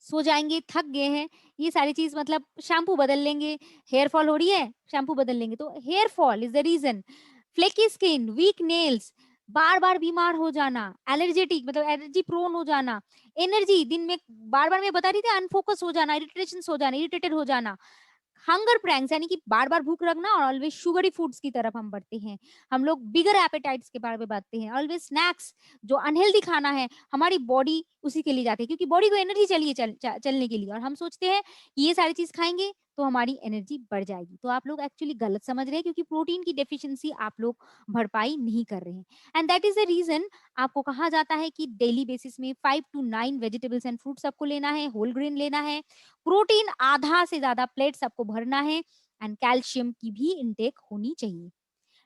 सो जाएँगे, थक गए हैं, ये सारी चीज़ मतलब शैम्पू बदल लेंगे, हेयर फॉल हो रही है, शैम्पू बदल लेंगे। तो hair fall is the reason, flaky skin, weak nails, बार-बार बीमार हो जाना, एलर्जेटिक मतलब एलर्जी प्रोन हो जाना, एनर्जी दिन में बार-बार मैं बता रही थी अनफ़ोकस हो जाना, इरिटेशंस हो जाना, इरिटेटेड हो जाना, हंगर प्रैंक्स यानी कि बार-बार भूख लगना और ऑलवेज़ शुगरी फूड्स की तरफ हम बढ़ते हैं। हम लोग बिगर एपेटाइट्स के बारे में बातते हैं, ऑलवेज़ स्नैक्स जो अनहेल्दी खाना है, हमारी बॉडी उसी के लिए जाती है क्योंकि बॉडी को एनर्जी चाहिए चलने के लिए और हम सोचते हैं कि ये सारी चीज़ खाएँगे तो हमारी एनर्जी बढ़ जाएगी। तो आप लोग एक्चुअली गलत समझ रहे हैं क्योंकि प्रोटीन की डेफिशिएंसी आप लोग भरपाई नहीं कर रहे हैं। And that is the reason आपको कहा जाता है कि डेली बेसिस में 5 टू 9 वेजिटेबल्स एंड फ्रूट्स आपको लेना है, होल ग्रेन लेना है, प्रोटीन आधा से ज़्यादा प्लेट्स आपको भरना है एंड कैल्शियम की भी इनटेक होनी चाहिए।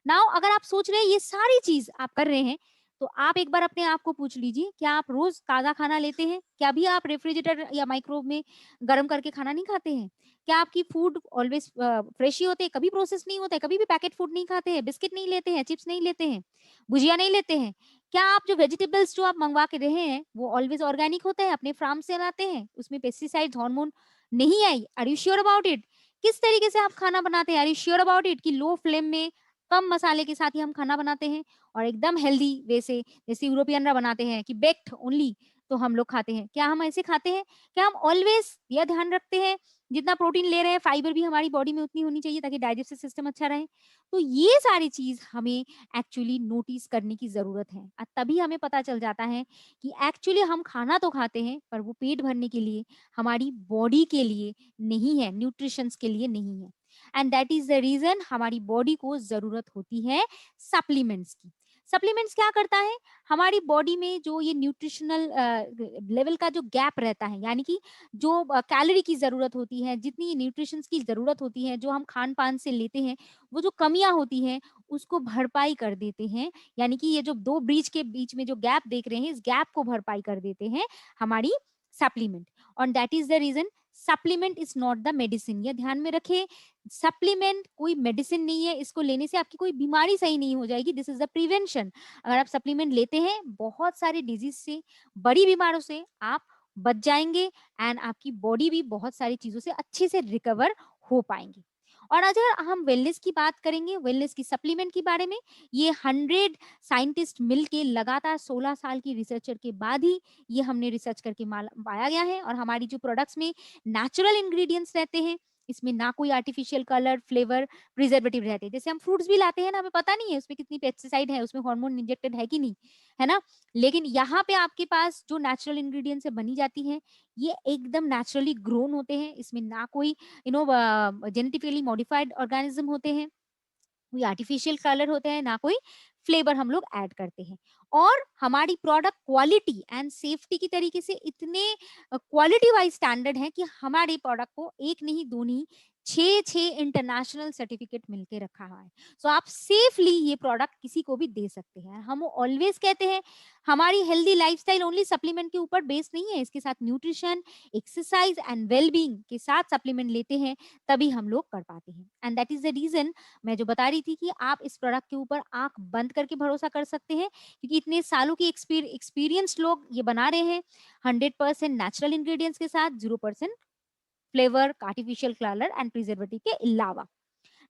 नाउ अगर आप सोच रहे हैं ये सारी चीज़ आप कर रहे हैं, तो आप एक बार अपने आप को पूछ लीजिए, क्या आप रोज़ ताज़ा खाना लेते हैं? क्या अभी आप रेफ्रिजरेटर या माइक्रोवेव में गरम करके खाना नहीं खाते हैं? क्या आपकी फूड ऑलवेज़ फ्रेश ही होते हैं, कभी प्रोसेस नहीं होता है, कभी भी पैकेट फूड नहीं खाते हैं, बिस्किट नहीं लेते हैं, चिप्स नहीं लेते हैं, भुजिया नहीं लेते हैं? क्या आप जो वेजिटेबल्स जो आप मँगवा के रहे हैं, वो ऑलवेज़ ऑर्गेनिक होते हैं, अपने फार्म से लाते हैं, उसमें पेस्टिसाइड्स, हार्मोन नहीं आई? Are you sure about it? किस तरीके से आप खाना बनाते हैं? Are you sure about it कि लो फ्लेम में कम मसाले के साथ ही हम खाना बनाते हैं और एकदम हेल्दी वे से जैसे यूरोपियनरा बनाते हैं कि बेक्ड ओनली तो हम लोग खाते हैं। क्या हम ऐसे खाते हैं? क्या हम ऑलवेज़ यह ध्यान रखते हैं जितना प्रोटीन ले रहे हैं फाइबर भी हमारी बॉडी में उतनी होनी चाहिए ताकि डाइजेस्टिव सिस्टम अच्छा रहे? तो ये सारी चीज़ हमें एक्चुअली नोटिस करने की ज़रूरत है। तभी हमें पता चल जाता है कि एक्चुअली हम खाना तो खाते हैं पर वो पेट भरने के लिए, हमारी बॉडी के लिए नहीं है, न्यूट्रिशंस के लिए नहीं है। And that is the reason हमारी बॉडी को जरूरत होती है सप्लीमेंट्स की। सप्लीमेंट्स क्या करता है? हमारी बॉडी में जो ये न्यूट्रिशनल लेवल का जो गैप रहता है यानी कि जो कैलोरी की जरूरत होती है, जितनी न्यूट्रिशन की जरूरत होती है, जो हम खान पान से लेते हैं, वो जो कमियां होती हैं उसको भरपाई कर देते हैं। यानी कि ये जो दो ब्रिज के बीच में जो गैप देख रहे हैं, इस गैप को भरपाई कर देते हैं हमारी सप्लीमेंट। और that is the reason supplement is not the medicine. ये ध्यान में रखें, सप्लीमेंट कोई मेडिसिन नहीं है, इसको लेने से आपकी कोई बीमारी सही नहीं हो जाएगी। This is the prevention. अगर आप सप्लीमेंट लेते हैं बहुत सारे डिजीज से, बड़ी बीमारों से आप बच जाएंगे एंड आपकी बॉडी भी बहुत सारी चीजों से अच्छे से रिकवर हो पाएंगे। और अगर हम वेलनेस की बात करेंगे, वेलनेस की सप्लीमेंट के बारे में, ये 100 साइंटिस्ट मिल के लगातार 16 साल की रिसर्चर के बाद ही ये हमने रिसर्च करके पाया गया है। और हमारी जो प्रोडक्ट्स में नेचुरल इंग्रेडिएंट्स रहते हैं, इसमें ना कोई आर्टिफिशियल कलर, फ्लेवर, प्रिजर्वेटिव रहते हैं। जैसे हम फ्रूट्स भी लाते हैं ना, हमें पता नहीं है उसमें कितनी पेस्टिसाइड है, उसमें हार्मोन इंजेक्टेड है कि नहीं, है ना? लेकिन यहाँ पे आपके पास जो नेचुरल इंग्रेडिएंट्स से बनी जाती है, ये एकदम नेचुरली ग्रोन होते हैं। इसमें ना कोई जेनेटिकली मॉडिफाइड ऑर्गेनिज्म होते हैं, कोई आर्टिफिशियल कलर होते हैं, ना कोई फ्लेवर हम लोग ऐड करते हैं। और हमारी प्रोडक्ट क्वालिटी एंड सेफ्टी की तरीके से इतने क्वालिटी वाइज स्टैंडर्ड है कि हमारे प्रोडक्ट को एक नहीं दो नहीं, छह छह इंटरनेशनल सर्टिफिकेट मिलके रखा हुआ है। सो आप सेफली ये प्रोडक्ट किसी को भी दे सकते हैं। हम ऑलवेज कहते हैं हमारी हेल्दी लाइफस्टाइल ओनली सप्लीमेंट के ऊपर बेस्ड नहीं है, इसके साथ न्यूट्रिशन, एक्सरसाइज एंड वेलबींग के साथ सप्लीमेंट लेते हैं, तभी हम लोग कर पाते हैं। And that is the reason मैं जो बता रही थी कि आप इस प्रोडक्ट के ऊपर आंख बंद करके भरोसा कर सकते हैं क्योंकि इतने सालों की एक्सपीरियंस लोग ये बना रहे हैं 100% नेचुरल इंग्रेडिएंट्स के साथ, 0% flavour, artificial colour and preservative के अलावा।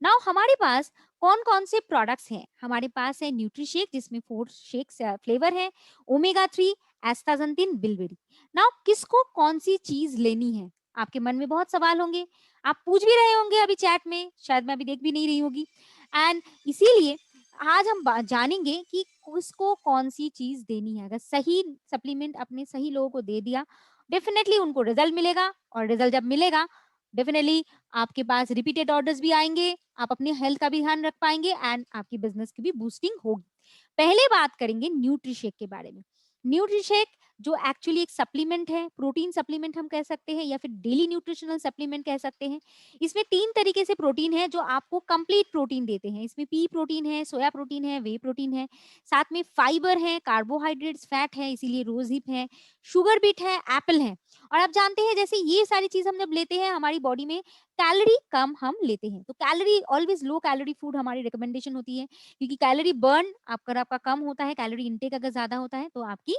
नाउ हमारे पास कौन-कौन से प्रोडक्ट्स हैं? हमारे पास है न्यूट्रीशेक जिसमें 4 शेक्स फ्लेवर है, ओमेगा 3, एस्टाजेंटिन, बिलबेरी। नाउ किसको कौन-सी चीज़ लेनी है? आपके मन में बहुत सवाल होंगे। आप पूछ भी रहे होंगे अभी चैट में, शायद मैं अभी देख भी नहीं रही होंगी। एंड इसीलिए आज हम जानेंगे कि किसको कौन-सी चीज़ देनी है। अगर सही सप्लीमेंट अपने सही लोगों को दे दिया, डेफिनिटली उनको रिजल्ट मिलेगा और रिजल्ट जब मिलेगा, डेफिनिटली आपके पास रिपीटेड ऑर्डर्स भी आएँगे, आप अपनी हेल्थ का भी ध्यान रख पाएँगे एंड आपकी बिज़नेस की भी बूस्टिंग होगी। पहले बात करेंगे न्यूट्रीशेक के बारे में। न्यूट्रीशेक जो एक्चुअली एक सप्लीमेंट है, प्रोटीन सप्लीमेंट हम कह सकते हैं या फिर डेली न्यूट्रिशनल सप्लीमेंट कह सकते हैं। इसमें 3 तरीके से प्रोटीन है जो आपको कंप्लीट प्रोटीन देते हैं। इसमें पी प्रोटीन है, सोया प्रोटीन है, व्हे प्रोटीन है, साथ में फाइबर है, कार्बोहाइड्रेट्स, फैट है इसीलिए रोज़ हिप है, शुगर बीट है, एप्पल है। और आप जानते हैं जैसे ये सारी चीज़ हम जब लेते हैं हमारी बॉडी में कैलोरी कम हम लेते हैं। तो calorie always low calorie food हमारी रिकमेंडेशन होती है क्योंकि कैलोरी बर्न अगर आपका कम होता है, कैलोरी इंटेक अगर ज़्यादा होता है तो आपकी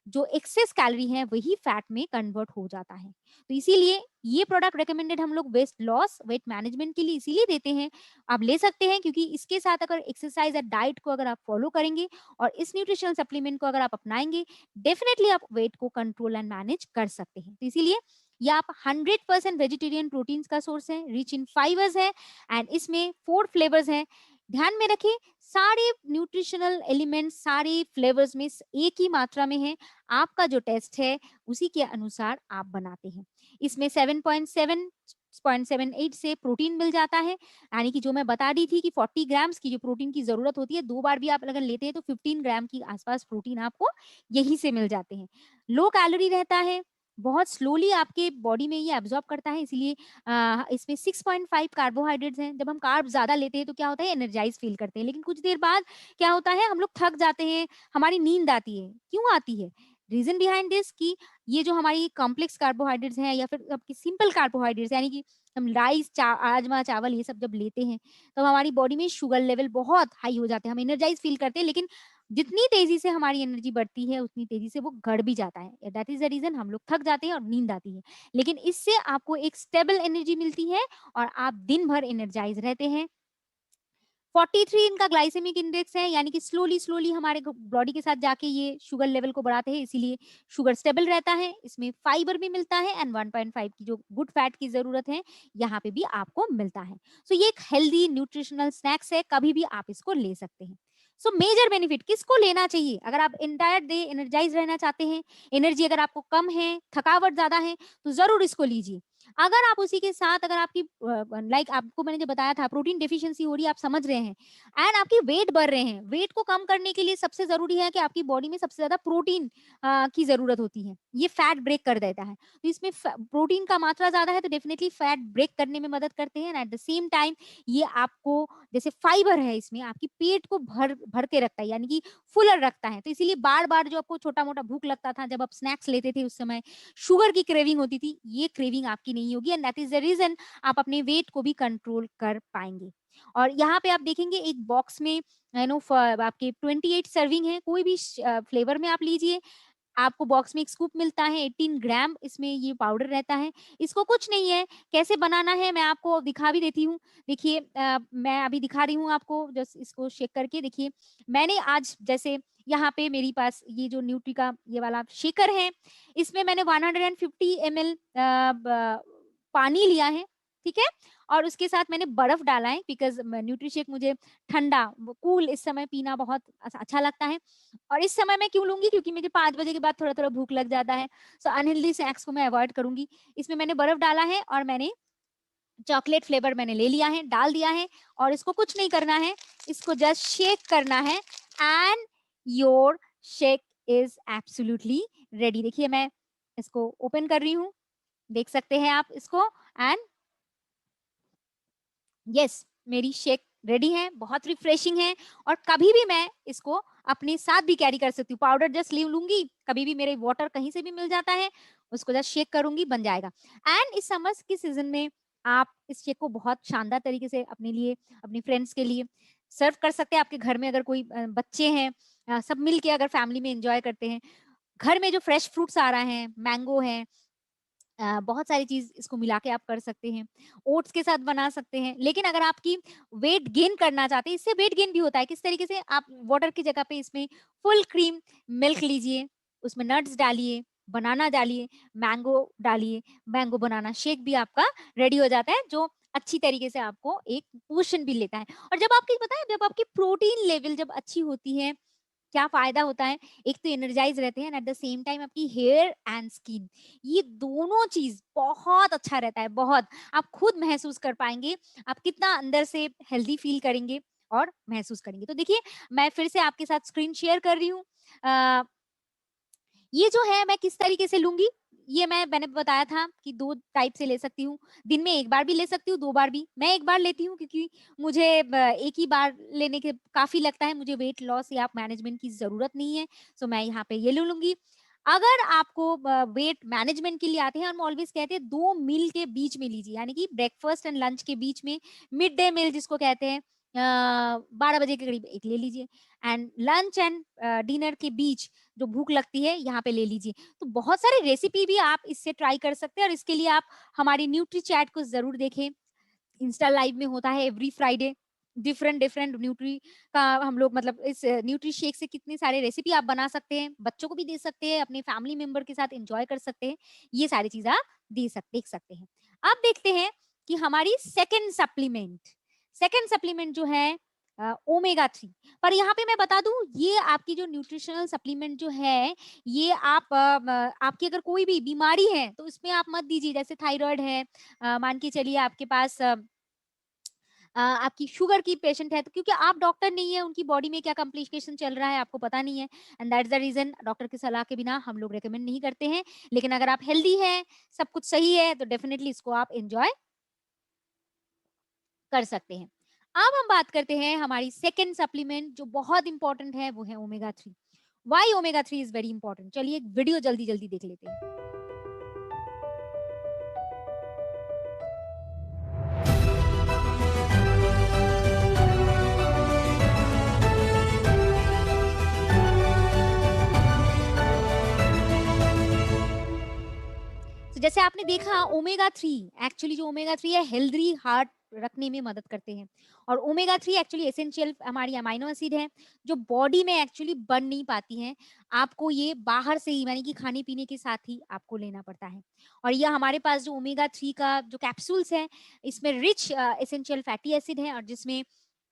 जो एक्सेस कैलोरी है वही फैट में कन्वर्ट हो जाता है। तो इसीलिए ये प्रोडक्ट रिकमेंडेड हम लोग वेट लॉस, वेट मैनेजमेंट के लिए इसीलिए देते हैं। आप ले सकते हैं क्योंकि इसके साथ अगर एक्सरसाइज या डाइट को अगर आप फॉलो करेंगे और इस न्यूट्रिशनल सप्लीमेंट को अगर आप अपनाएंगे, डेफिनेटली आप वेट को कंट्रोल एंड मैनेज कर सकते हैं। तो इसीलिए ये आप 100% वेजिटेरियन प्रोटीन्स का सोर्स है, रिच इन फाइबर्स है एंड इसमें 4 फ्लेवर्स हैं। ध्यान में रखें सारे न्यूट्रिशनल एलिमेंट्स सारे फ्लेवर्स में एक ही मात्रा में है। आपका जो टेस्ट है उसी के अनुसार आप बनाते हैं। इसमें 7.7 से प्रोटीन मिल जाता है, यानी कि जो मैं बता रही थी कि 40 ग्राम्स की जो प्रोटीन की जरूरत होती है, 2 बार भी आप अगर लेते हैं तो 15 ग्राम की आसपास प्रोटीन आपको यहीं से मिल जाते हैं। लो कैलोरी रहता है, बहुत स्लोली आपके बॉडी में ये एब्जॉर्ब करता है, इसीलिए इसमें 6.5 कार्बोहाइड्रेट्स हैं। जब हम कार्ब ज्यादा लेते हैं तो क्या होता है, एनर्जाइज फील करते हैं, लेकिन कुछ देर बाद क्या होता है, हम लोग थक जाते हैं, हमारी नींद आती है। क्यों आती है? रीजन बिहाइंड दिस कि ये जो हमारी कॉम्प्लेक्स कार्बोहाइड्रेट्स हैं या फिर आपकी सिंपल कार्बोहाइड्रेट्स यानी कि हम राइस राजमा चावल ये सब जब लेते हैं तो हमारी बॉडी में शुगर लेवल बहुत हाई हो जाते हैं, हम एनर्जाइज फील करते हैं, लेकिन जितनी तेजी से हमारी एनर्जी बढ़ती है उतनी तेजी से वो घट भी जाता है। दैट इज द रीजन हम लोग थक जाते हैं और नींद आती है। लेकिन इससे आपको एक स्टेबल एनर्जी मिलती है और आप दिन भर एनर्जाइज रहते हैं। 43 इनका ग्लाइसेमिक इंडेक्स है, यानी कि स्लोली स्लोली हमारे बॉडी के साथ जाके ये शुगर लेवल को बढ़ाते हैं, इसीलिए शुगर स्टेबल रहता है। इसमें फाइबर भी मिलता है एंड 1.5 की जो गुड फैट की जरूरत है यहाँ पे भी आपको मिलता है। सो ये एक हेल्दी न्यूट्रिशनल स्नैक्स है, कभी भी आप इसको ले सकते हैं। सो मेजर बेनिफिट किसको लेना चाहिए? अगर आप इंटायर डे एनर्जाइज रहना चाहते हैं, एनर्जी अगर आपको कम है, थकावट ज्यादा है, तो जरूर इसको लीजिए। अगर आप उसी के साथ अगर आपकी लाइक आपको मैंने जो बताया था प्रोटीन डेफिशिएंसी हो रही है, आप समझ रहे हैं एंड आपकी वेट बढ़ रहे हैं, वेट को कम करने के लिए सबसे जरूरी है कि आपकी बॉडी में सबसे ज्यादा प्रोटीन की जरूरत होती है, ये फैट ब्रेक कर देता है। तो इसमें प्रोटीन का मात्रा ज्यादा है तो डेफिनेटली फैट ब्रेक करने में मदद करते हैं। एट द सेम टाइम ये आपको जैसे फाइबर है इसमें आपकी पेट को भर भर के रखता है, यानी कि फुलर रखता है। तो इसीलिए बार बार जो आपको छोटा मोटा भूख लगता था जब आप स्नैक्स लेते थे, उस समय शुगर की क्रेविंग होती थी, ये क्रेविंग आपकी नहीं होगी and that is the reason आप अपने वेट को भी कंट्रोल कर पाएंगे। और यहाँ पे आप देखेंगे एक बॉक्स में आपके 28 सर्विंग है, कोई भी फ्लेवर में आप लीजिए, आपको बॉक्स में एक स्कूप मिलता है, 18 ग्राम इसमें ये पाउडर रहता है। इसको कुछ नहीं है, कैसे बनाना है मैं आपको दिखा भी देती हूँ। देखिए मैं अभी दिखा रही हूँ आपको, जस्ट इसको शेक करके देखिए। मैंने आज जैसे यहाँ पे मेरे पास ये जो न्यूट्री का ये वाला शेकर है, इसमें मैंने 150 ml पानी लिया है, ठीक है? और उसके साथ मैंने बर्फ डाला है बिकॉज़ न्यूट्रीशेक मुझे ठंडा, कूल इस समय पीना बहुत अच्छा लगता है। और इस समय मैं क्यों लूँगी? क्योंकि मुझे 5 बजे के बाद थोड़ा-थोड़ा भूख लग जाता है। सो अनहेल्दी स्नैक्स को मैं अवॉइड करूँगी। इसमें मैंने बर्फ डाला है और मैंने चॉकलेट फ्लेवर मैंने ले लिया है, डाल दिया है और इसको कुछ नहीं करना है, इसको जस्ट शेक करना है and your shake is absolutely ready. देखिए मैं इसको ओपन कर रही हूँ, देख सकते हैं आप इसको एंड यस, मेरी शेक रेडी है, बहुत रिफ्रेशिंग है और कभी भी मैं इसको अपने साथ भी कैरी कर सकती हूँ। पाउडर जस्ट ले लूंगी, कभी भी मेरे वाटर कहीं से भी मिल जाता है, उसको जस्ट शेक करूंगी, बन जाएगा। एंड इस समर के सीजन में आप इस शेक को बहुत शानदार तरीके से अपने लिए, अपने फ्रेंड्स के लिए सर्व कर सकते हैं। आपके घर में अगर कोई बच्चे हैं, सब मिलके अगर फैमिली में एंजॉय करते हैं, घर में जो फ्रेश फ्रूट्स आ रहे हैं, मैंगो है, बहुत सारी चीज़ इसको मिला के आप कर सकते हैं। ओट्स के साथ बना सकते हैं। लेकिन अगर आपकी वेट गेन करना चाहते हैं, इससे वेट गेन भी होता है। किस तरीके से? आप वाटर की जगह पे इसमें फुल क्रीम मिल्क लीजिए, उसमें नट्स डालिए, बनाना डालिए, मैंगो डालिए, मैंगो बनाना शेक भी आपका रेडी हो जाता है, जो अच्छी तरीके से आपको एक पोर्शन भी लेता है। और जब आपकी पता है, जब आपकी प्रोटीन लेवल जब अच्छी होती है, क्या फ़ायदा होता है? एक तो एनर्जाइज़ रहते हैं and at the same time आपकी हेयर एंड स्किन, ये दोनों चीज़ बहुत अच्छा रहता है, बहुत। आप खुद महसूस कर पाएँगे, आप कितना अंदर से हेल्दी फ़ील करेंगे और महसूस करेंगे। तो देखिए, मैं फिर से आपके साथ स्क्रीन शेयर कर रही हूँ। अ, ये जो है मैं किस तरीके से लूँगी, ये मैंने बताया था कि 2 टाइप से ले सकती हूँ। दिन में 1 बार भी ले सकती हूँ, 2 बार भी। मैं 1 बार लेती हूँ क्योंकि मुझे ब एक ही बार लेने के काफ़ी लगता है, मुझे वेट लॉस या मैनेजमेंट की ज़रूरत नहीं है, सो मैं यहाँ पे ये ले लूँगी। अगर आपको वेट मैनेजमेंट के लिए आते हैं, हम ऑलवेज़ कहते हैं 2 मील के बीच में लीजिए, यानी कि ब्रेकफास्ट एंड लंच के बीच में मिड डे मील जिसको कहते हैं, 12 बजे के करीब 1 ले लीजिए एंड लंच एंड डिनर के बीच जो भूख लगती है, यहाँ पे ले लीजिए। तो बहुत सारी रेसिपी भी आप इससे ट्राई कर सकते हैं और इसके लिए आप हमारी न्यूट्री चैट को ज़रूर देखें। इंस्टा लाइव में होता है every Friday, different different nutri का हम लोग मतलब इस न्यूट्री शेक से कितने सारे रेसिपी आप बना सकते हैं, बच्चों को भी दे सकते हैं, अपने फैमिली मेंबर के साथ एन्जॉय कर सकते हैं। ये सारी चीज़ आप देख सकते हैं। अब देखते हैं कि हमारी सेकंड सप्लीमेंट जो है ओमेगा 3। पर यहाँ पे मैं बता दूँ, ये आपकी जो न्यूट्रिशनल सप्लीमेंट जो है, ये आप आपकी अगर कोई भी बीमारी है, तो इसमें आप मत दीजिए। जैसे थायराइड है, मान के चलिए आपके पास आपकी शुगर की पेशेंट है, तो क्योंकि आप डॉक्टर नहीं है, उनकी बॉडी में क्या कॉम्प्लिकेशन चल रहा है आपको पता नहीं है, and that's the reason doctor की सलाह के बिना हम लोग रेकमेंड नहीं करते हैं। लेकिन अगर आप हेल्दी हैं, सब कुछ सही है, तो डेफिनेटली इसको आप एंजॉय कर सकते हैं। अब हम बात करते हैं हमारी सेकंड सप्लीमेंट जो बहुत इंपॉर्टेंट है, वो है omega 3। Why omega 3 is very important? चलिए एक वीडियो जल्दी जल्दी देख लेते हैं। तो जैसे आपने देखा, ओमेगा 3 एक्चुअली, जो ओमेगा 3 है, हेल्दी हार्ट रखने में मदद करते हैं। और ओमेगा 3 एक्चुअली एसेंशियल हमारी अमाइनो एसिड है, जो बॉडी में एक्चुअली बन नहीं पाती हैं। आपको ये बाहर से ही, यानी कि खाने पीने के साथ ही आपको लेना पड़ता है। और यह हमारे पास जो ओमेगा 3 का जो कैप्सूल्स है, इसमें रिच एसेंशियल फैटी एसिड है और जिसमें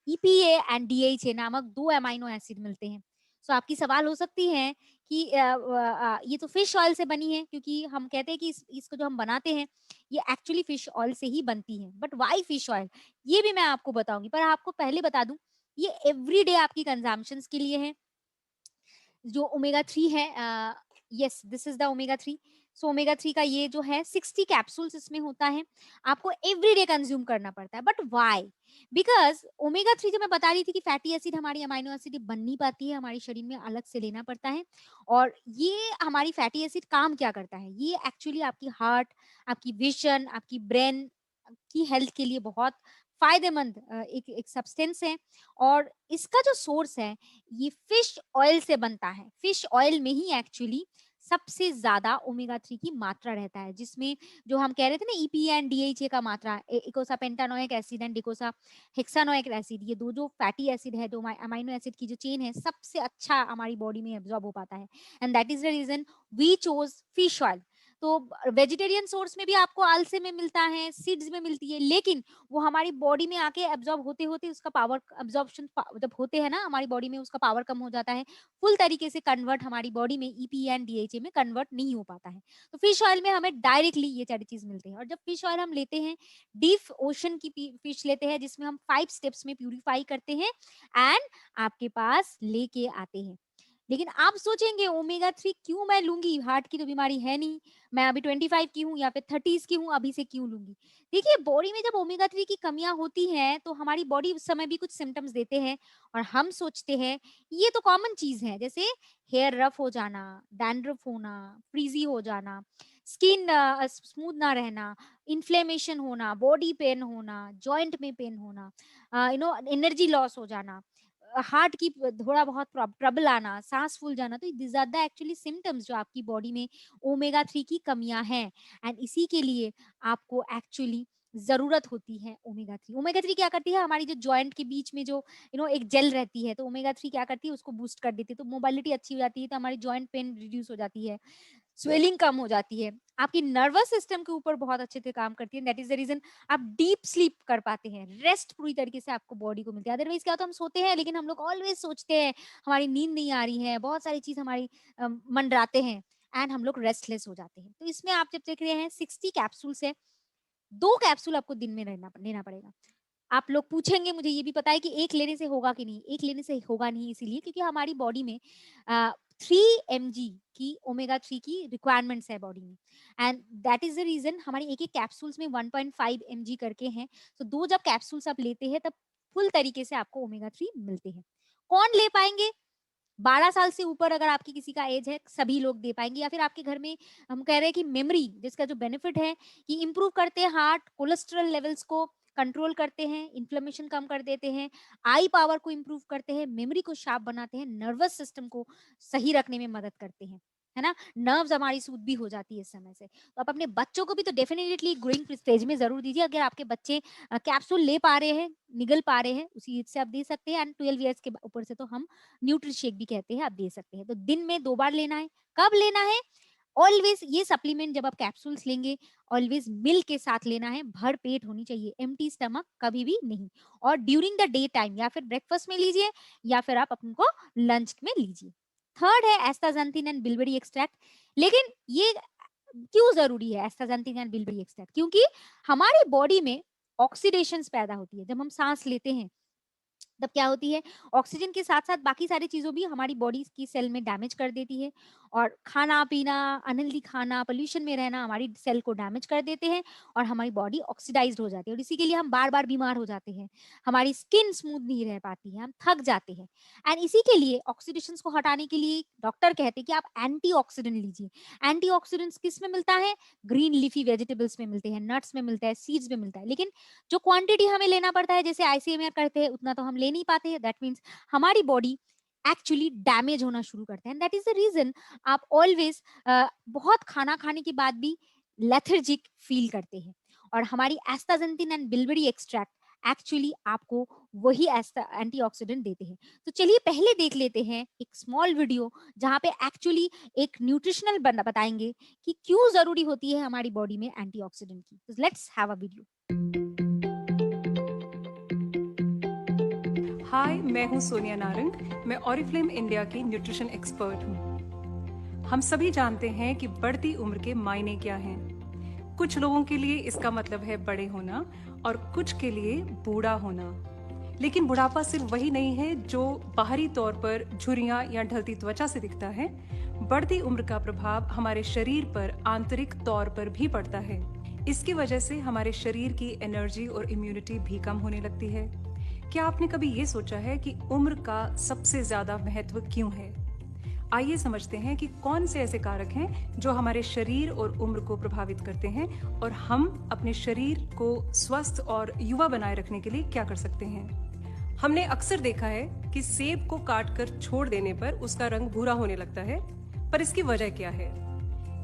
ईपीए एंड डीएचए नामक 2 अमाइनो एसिड मिलते हैं। सो आपकी सवाल हो सकती है कि ये तो फिश ऑयल से बनी है, क्योंकि हम कहते हैं कि इसको जो हम बनाते हैं, ये एक्चुअली फिश ऑयल से ही बनती है। But why fish oil? ये भी मैं आपको बताऊँगी, पर आपको पहले बता दूँ, ये एवरीडे आपकी कंजम्पशंस के लिए है। जो ओमेगा 3 है, yes, this is the omega 3। So omega 3 का ये जो है 60 कैप्सूल्स इसमें होता है। आपको एवरीडे कंज़्यूम करना पड़ता है। But why? बिकॉज़ ओमेगा 3 जो मैं बता रही थी कि फैटी एसिड हमारी अमाइनो एसिड बन नहीं पाती है, हमारे शरीर में अलग से लेना पड़ता है। और ये हमारी फैटी एसिड काम क्या करता है? ये एक्चुअली आपकी हार्ट, आपकी विज़न, आपकी ब्रेन की हेल्थ के लिए बहुत फ़ायदेमंद एक एक सब्सटेंस है। और इसका जो सोर्स है, ये फिश ऑयल से बनता है। फिश ऑयल में ही एक्चुअली सबसे ज़्यादा ओमेगा 3 की मात्रा रहता है, जिसमें जो हम कह रहे थे ना, ईपीए एंड डीएचए का मात्रा, इकोसापेंटानोइक एसिड एंड डिकोसा हेक्सानोइक एसिड, ये 2 जो फैटी एसिड है, 2 अमाइनो एसिड की जो चेन है, सबसे अच्छा हमारी बॉडी में एब्ज़ॉर्ब हो पाता है। And that is the reason we choose fish oil. तो वेजिटेरियन सोर्स में भी आपको आलसे में मिलता है, सीड्स में मिलती है, लेकिन वो हमारी बॉडी में आके एब्जॉर्ब होते-होते उसका पावर एब्जॉर्प्शन जब होते हैं ना हमारी बॉडी में, उसका पावर कम हो जाता है। फुल तरीके से कन्वर्ट हमारी बॉडी में ईपीए एंड डीएचए में कन्वर्ट नहीं हो पाता है। तो फिश ऑयल में हमें डायरेक्टली ये सारी चीज़ मिलती है। और जब फिश ऑयल हम लेते हैं, डीप ओशन की पी फिश लेते हैं, जिसमें हम 5 स्टेप्स में प्यूरिफाई करते हैं एंड आपके पास लेके आते हैं। लेकिन आप सोचेंगे ओमेगा 3 क्यों मैं लूँगी? हार्ट की तो बीमारी है नहीं, मैं अभी 25 की हूँ या फिर 30s की हूँ, अभी से क्यों लूँगी? देखिए, बॉडी में जब ओमेगा 3 की कमियाँ होती हैं, तो हमारी बॉडी उस समय भी कुछ सिम्पटम्स देते हैं और हम सोचते हैं ये तो कॉमन चीज़ है, जैसे हेयर रफ हो जाना, डैंड्रफ होना, फ्रीज़ी हो जाना, स्किन स्मूथ ना रहना, इन्फ्लेमेशन होना, बॉडी पेन होना, जॉइंट में पेन होना, एनर्जी लॉस हो जाना, हार्ट की थोड़ा बहुत ट्रबल आना, सांस फूल जाना, तो this are the actually symptoms जो आपकी बॉडी में ओमेगा 3 की कमियां हैं। एंड इसी के लिए आपको एक्चुअली जरूरत होती है ओमेगा 3। ओमेगा 3 क्या करती है, हमारी जो जॉइंट के बीच में जो एक जेल रहती है, तो ओमेगा 3 क्या करती है, उसको बूस्ट कर देती है, तो मोबिलिटी अच्छी हो जाती है, तो हमारी जॉइंट पेन रिड्यूस हो जाती है, स्वेलिंग कम हो जाती है, आपकी नर्वस सिस्टम के ऊपर बहुत अच्छे से काम करती है। दैट इज द रीजन आप डीप स्लीप कर पाते हैं, रेस्ट पूरी तरीके से आपको बॉडी को मिलती है। अदरवाइज क्या होता है, हम सोते हैं लेकिन हम लोग ऑलवेज सोचते हैं, हमारी नींद नहीं आ रही है, बहुत सारी चीज हमारी मंडराते हैं, एंड हम लोग रेस्टलेस हो जाते हैं। तो इसमें आप जब देख रहे हैं 60 कैप्सूल्स है, 2 कैप्सूल आपको दिन में लेना पड़ेगा। आप लोग पूछेंगे, मुझे ये भी पता है कि एक लेने से होगा कि नहीं, एक लेने से होगा नहीं, इसीलिए क्योंकि हमारी बॉडी में 3 mg की ओमेगा 3 की रिक्वायरमेंट्स है बॉडी में, and that is the reason हमारे एक एक कैप्सूल्स में 1.5 mg करके हैं। तो 2 जब कैप्सूल्स आप लेते हैं तब फुल तरीके से आपको ओमेगा 3 मिलते हैं। कौन ले पाएंगे, 12 साल से ऊपर अगर आपकी किसी का एज है, सभी लोग दे पाएंगे, या फिर आपके घर में हम कह रहे हैं कि मेमोरी, जिसका जो बेनिफिट है कि इंप्रूव करते हैं हार्ट कोलेस्ट्रॉल लेवल्स को, कंट्रोल करते हैं, इन्फ्लेमेशन कम कर देते हैं, आई पावर को इंप्रूव करते हैं, मेमोरी को शार्प बनाते हैं, नर्वस सिस्टम को सही रखने में मदद करते हैं, है ना, नर्व्स हमारी सूद भी हो जाती है इस समय से। तो आप अपने बच्चों को भी तो डेफिनेटली ग्रोइंग स्टेज में जरूर दीजिए। अगर आपके बच्चे कैप्सूल ले पा रहे हैं, निगल पा रहे हैं, उसी एज से आप दे सकते हैं। एंड 12 ईयर्स के ऊपर से तो हम न्यूट्री शेक भी कहते हैं, आप दे सकते हैं। तो दिन में 2 बार लेना है। कब लेना है, ऑलवेज ये सप्लीमेंट जब आप कैप्सूल्स लेंगे, ऑलवेज मिल्क के साथ लेना है, भर पेट होनी चाहिए, एम्प्टी स्टमक कभी भी नहीं। और ड्यूरिंग द डे टाइम, या फिर ब्रेकफास्ट में लीजिए, या फिर आप अपनको लंच में लीजिए। थर्ड है एस्टाजेंथिन एंड बिलबेरी एक्सट्रैक्ट। लेकिन ये क्यों जरूरी है एस्टाजेंथिन एंड बिलबेरी एक्सट्रैक्ट, क्योंकि हमारी बॉडी में ऑक्सीडेशंस पैदा होती है जब हम सांस लेते हैं। तब क्या होती है, ऑक्सीजन के साथ साथ बाकी सारी चीजों भी हमारी बॉडी की सेल में डैमेज कर देती है। और खाना पीना, अनहेल्दी खाना, पोल्यूशन में रहना हमारी सेल को डैमेज कर देते हैं, और हमारी बॉडी ऑक्सीडाइज्ड हो जाती है, और इसी के लिए हम बार बार बीमार हो जाते हैं, हमारी स्किन स्मूथ नहीं रह पाती है, हम थक जाते हैं। एंड इसी के लिए ऑक्सीडेशन को हटाने के लिए डॉक्टर कहते हैं कि आप एंटीऑक्सीडेंट लीजिए। एंटीऑक्सीडेंट्स किस में मिलता है, ग्रीन लीफी वेजिटेबल्स में मिलते हैं, नट्स में मिलता है, सीड्स में मिलता है। लेकिन जो क्वांटिटी हमें लेना पड़ता है, जैसे आईसीएमआर करते हैं उतना तो हम ले नहीं पाते हैं। दैट मीन्स हमारी बॉडी एक्चुअली डैमेज होना शुरू करते हैं। दैट इज द रीजन आप ऑलवेज बहुत खाना खाने के बाद भी लेथर्जिक फील करते हैं। और हमारी astaxanthin and bilberry extract actually आपको वही एंटीऑक्सीडेंट देते हैं। तो चलिए पहले देख लेते हैं एक स्मॉल वीडियो, जहां पे एक्चुअली एक न्यूट्रिशनल बताएंगे कि क्यों जरूरी होती है हमारी बॉडी में एंटीऑक्सीडेंट की। तो लेट्स हैव अ वीडियो। हाय, मैं हूं सोनिया नारंग। मैं ऑरिफ्लेम इंडिया की न्यूट्रिशन एक्सपर्ट हूं। हम सभी जानते हैं कि बढ़ती उम्र के मायने क्या हैं। कुछ लोगों के लिए इसका मतलब है बड़े होना, और कुछ के लिए बूढ़ा होना। लेकिन बुढ़ापा सिर्फ वही नहीं है जो बाहरी तौर पर झुर्रियां या ढलती त्वचा से दिखता है। बढ़ती उम्र का प्रभाव हमारे शरीर पर आंतरिक तौर पर भी पड़ता है। इसकी वजह से हमारे शरीर की एनर्जी और इम्यूनिटी भी कम होने लगती है। क्या आपने कभी ये सोचा है कि उम्र का सबसे ज्यादा महत्व क्यों है? आइए समझते हैं कि कौन से ऐसे कारक हैं जो हमारे शरीर और उम्र को प्रभावित करते हैं, और हम अपने शरीर को स्वस्थ और युवा बनाए रखने के लिए क्या कर सकते हैं। हमने अक्सर देखा है कि सेब को काटकर छोड़ देने पर उसका रंग भूरा होने लगता है, पर इसकी वजह क्या है?